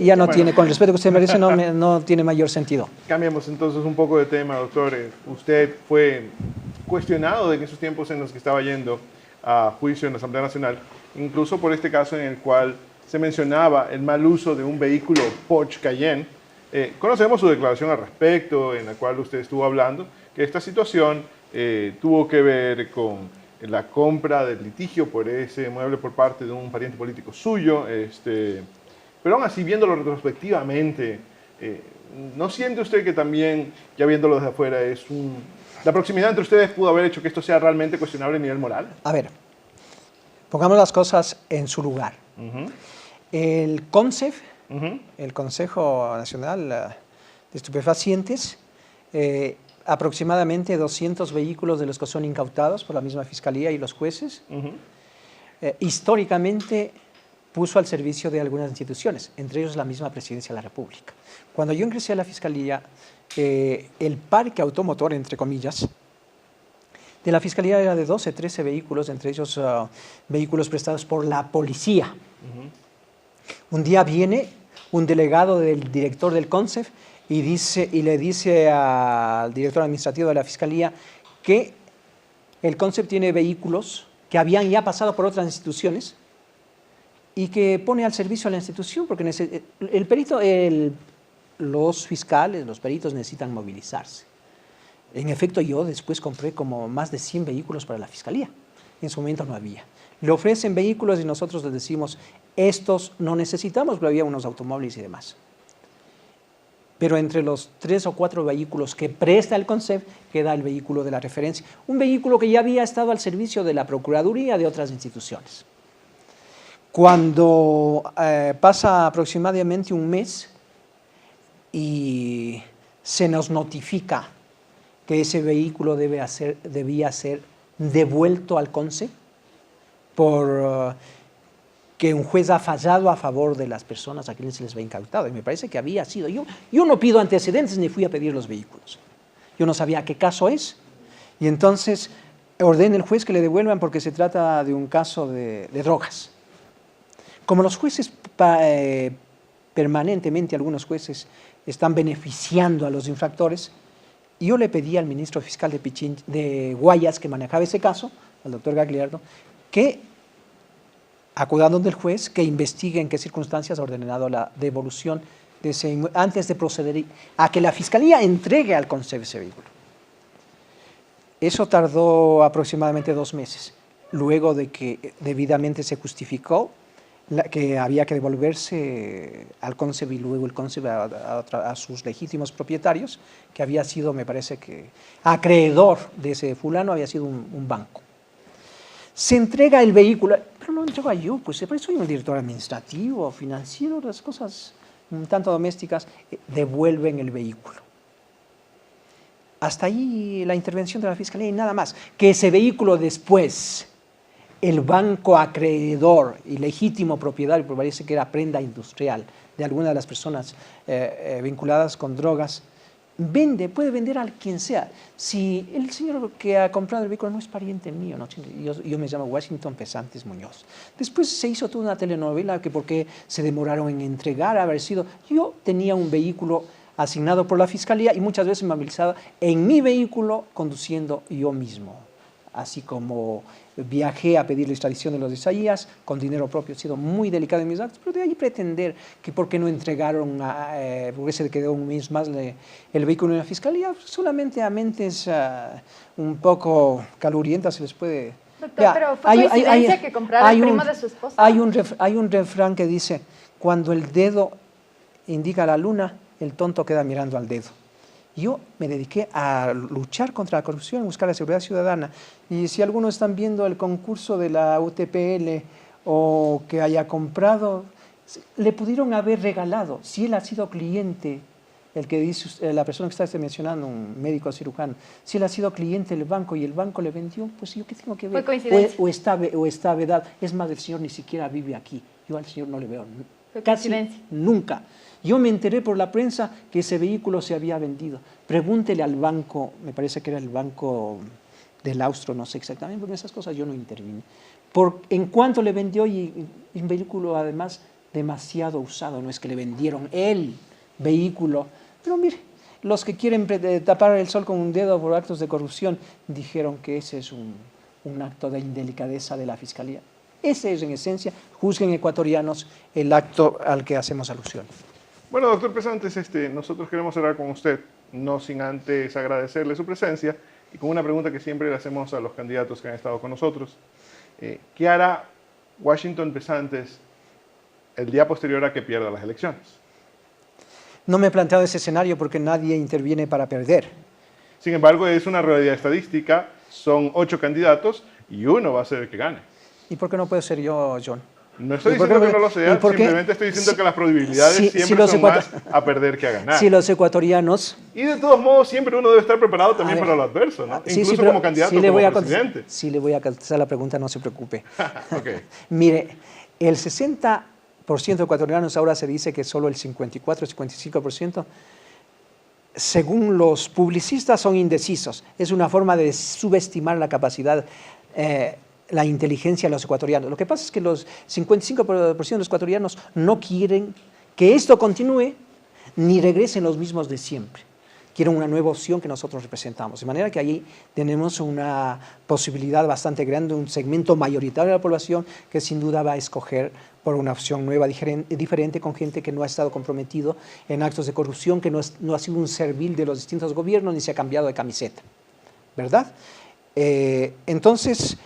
ya no tiene, con el respeto que usted merece, no tiene mayor sentido. Cambiamos entonces un poco de tema, doctor. Usted fue cuestionado en esos tiempos en los que estaba yendo a juicio en la Asamblea Nacional, incluso por este caso en el cual se mencionaba el mal uso de un vehículo Porsche Cayenne. Conocemos su declaración al respecto, en la cual usted estuvo hablando que esta situación tuvo que ver con la compra del litigio por ese mueble por parte de un pariente político suyo, pero aún así, viéndolo retrospectivamente, ¿no siente usted que también, ya viéndolo desde afuera, la proximidad entre ustedes pudo haber hecho que esto sea realmente cuestionable a nivel moral? A ver, pongamos las cosas en su lugar. El CONCEF, el Consejo Nacional de Estupefacientes, aproximadamente 200 vehículos de los que son incautados por la misma Fiscalía y los jueces, históricamente puso al servicio de algunas instituciones, entre ellos la misma Presidencia de la República. Cuando yo ingresé a la Fiscalía, el parque automotor, entre comillas, de la Fiscalía era de 12, 13 vehículos, entre ellos vehículos prestados por la policía. Un día viene un delegado del director del CONCEF y le dice al director administrativo de la Fiscalía que el CONCEF tiene vehículos que habían ya pasado por otras instituciones y que pone al servicio de la institución porque los fiscales, los peritos necesitan movilizarse. En efecto, yo después compré como más de 100 vehículos para la Fiscalía. En su momento no había. Le ofrecen vehículos y nosotros les decimos, estos no necesitamos, pero había unos automóviles y demás. Pero entre los 3 o 4 vehículos que presta el CONCEF queda el vehículo de la referencia. Un vehículo que ya había estado al servicio de la Procuraduría de otras instituciones. Cuando pasa aproximadamente un mes y se nos notifica que ese vehículo debía ser devuelto al CONCEF por que un juez ha fallado a favor de las personas a quienes se les va incautado. Y me parece que había sido. Yo no pido antecedentes ni fui a pedir los vehículos. Yo no sabía qué caso es. Y entonces ordena el juez que le devuelvan porque se trata de un caso de drogas. Como los jueces permanentemente, algunos jueces están beneficiando a los infractores, yo le pedí al ministro fiscal de Guayas, que manejaba ese caso, al doctor Gagliardo, que acuda donde el juez, que investigue en qué circunstancias ha ordenado la devolución de ese antes de proceder a que la Fiscalía entregue al CONCEF ese vehículo. Eso tardó aproximadamente 2 meses. Luego de que debidamente se justificó que había que devolverse al CONCEF y luego el CONCEF a sus legítimos propietarios, que había sido, me parece que, acreedor de ese fulano, había sido un banco. Se entrega el vehículo, pero lo entrego yo, pues soy un director administrativo, financiero, las cosas un tanto domésticas, devuelven el vehículo. Hasta ahí la intervención de la Fiscalía y nada más. Que ese vehículo después, el banco acreedor y legítimo propietario, porque parece que era prenda industrial de alguna de las personas vinculadas con drogas, puede vender a quien sea. Si el señor que ha comprado el vehículo no es pariente mío, ¿no? Yo me llamo Washington Pesantes Muñoz. Después se hizo toda una telenovela que por qué se demoraron en entregar, haber sido. Yo tenía un vehículo asignado por la Fiscalía y muchas veces movilizado en mi vehículo conduciendo yo mismo. Así como viajé a pedir la extradición de los de Isaías con dinero propio, he sido muy delicado en mis actos, pero de ahí pretender que por qué no entregaron, porque se quedó un mes más el vehículo en la Fiscalía, solamente a mentes un poco calurientas se les puede... Doctor, pero fue coincidencia que comprara el primo de su esposa. Hay un refrán que dice, cuando el dedo indica la luna, el tonto queda mirando al dedo. Yo me dediqué a luchar contra la corrupción, buscar la seguridad ciudadana. Y si algunos están viendo el concurso de la UTPL o que haya comprado, le pudieron haber regalado, si él ha sido cliente, el que dice la persona que está mencionando, un médico cirujano, si él ha sido cliente del banco y el banco le vendió, pues yo qué tengo que ver. O está vedado. Es más, el señor ni siquiera vive aquí. Yo al señor no le veo casi nunca. Yo me enteré por la prensa que ese vehículo se había vendido. Pregúntele al banco, me parece que era el banco del Austro, no sé exactamente, porque en esas cosas yo no intervine. En cuanto le vendió, y un vehículo además demasiado usado, no es que le vendieron el vehículo, pero mire, los que quieren tapar el sol con un dedo por actos de corrupción dijeron que ese es un acto de indelicadeza de la Fiscalía. Ese es en esencia, juzguen ecuatorianos, el acto al que hacemos alusión. Bueno, doctor Pesantes, nosotros queremos hablar con usted, no sin antes agradecerle su presencia y con una pregunta que siempre le hacemos a los candidatos que han estado con nosotros. ¿Qué hará Washington Pesantes el día posterior a que pierda las elecciones? No me he planteado ese escenario porque nadie interviene para perder. Sin embargo, es una realidad estadística, son 8 candidatos y uno va a ser el que gane. ¿Y por qué no puedo ser yo, John? No estoy diciendo que no lo sea, simplemente estoy diciendo que las probabilidades siempre son más a perder que a ganar. Si los ecuatorianos... Y de todos modos, siempre uno debe estar preparado también para lo adverso, ¿no? Incluso como candidato, como presidente. Sí, le voy a contestar la pregunta, no se preocupe. Okay. Mire, el 60% de ecuatorianos ahora se dice que solo el 54-55%, según los publicistas, son indecisos. Es una forma de subestimar la capacidad, la inteligencia de los ecuatorianos. Lo que pasa es que los 55% de los ecuatorianos no quieren que esto continúe ni regresen los mismos de siempre. Quieren una nueva opción que nosotros representamos. De manera que ahí tenemos una posibilidad bastante grande, un segmento mayoritario de la población que sin duda va a escoger por una opción nueva, diferente, con gente que no ha estado comprometido en actos de corrupción, que no ha sido un servil de los distintos gobiernos ni se ha cambiado de camiseta, ¿verdad? Entonces,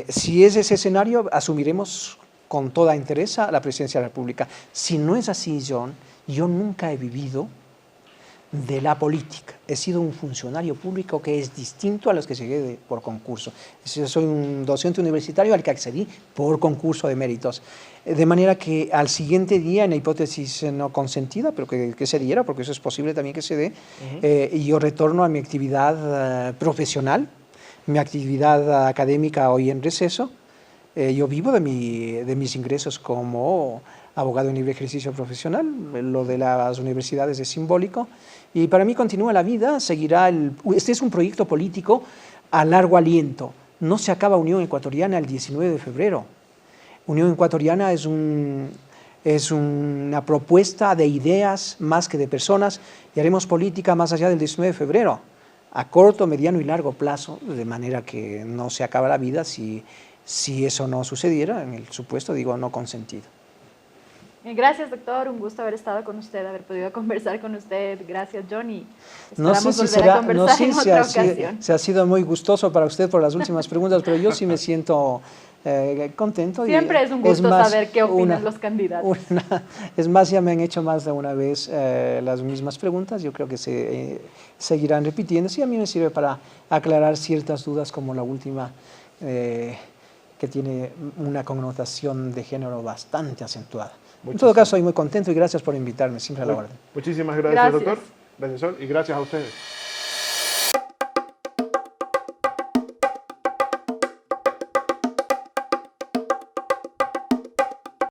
si es ese escenario, asumiremos con toda entereza la presidencia de la República. Si no es así, John, yo nunca he vivido de la política. He sido un funcionario público que es distinto a los que llegué por concurso. Yo soy un docente universitario al que accedí por concurso de méritos. De manera que al siguiente día, en la hipótesis no consentida, pero que se diera, porque eso es posible también que se dé, yo retorno a mi actividad profesional, mi actividad académica hoy en receso. Yo vivo de mis ingresos como abogado en libre ejercicio profesional, lo de las universidades es simbólico, y para mí continúa la vida, seguirá este es un proyecto político a largo aliento. No se acaba Unión Ecuatoriana el 19 de febrero. Unión Ecuatoriana es una propuesta de ideas más que de personas, y haremos política más allá del 19 de febrero, a corto, mediano y largo plazo, de manera que no se acaba la vida si eso no sucediera, en el supuesto, digo, no consentido. Gracias, doctor. Un gusto haber estado con usted, haber podido conversar con usted. Gracias, John. Y no sé si ha sido muy gustoso para usted por las últimas preguntas, pero yo sí me siento contento. Siempre es un gusto saber qué opinan los candidatos. Es más, ya me han hecho más de una vez las mismas preguntas. Yo creo que se seguirán repitiendo. Sí, a mí me sirve para aclarar ciertas dudas, como la última, que tiene una connotación de género bastante acentuada. En todo caso, estoy muy contento y gracias por invitarme, siempre a la orden. Muchísimas gracias, doctor. Gracias, Sol, y gracias a ustedes.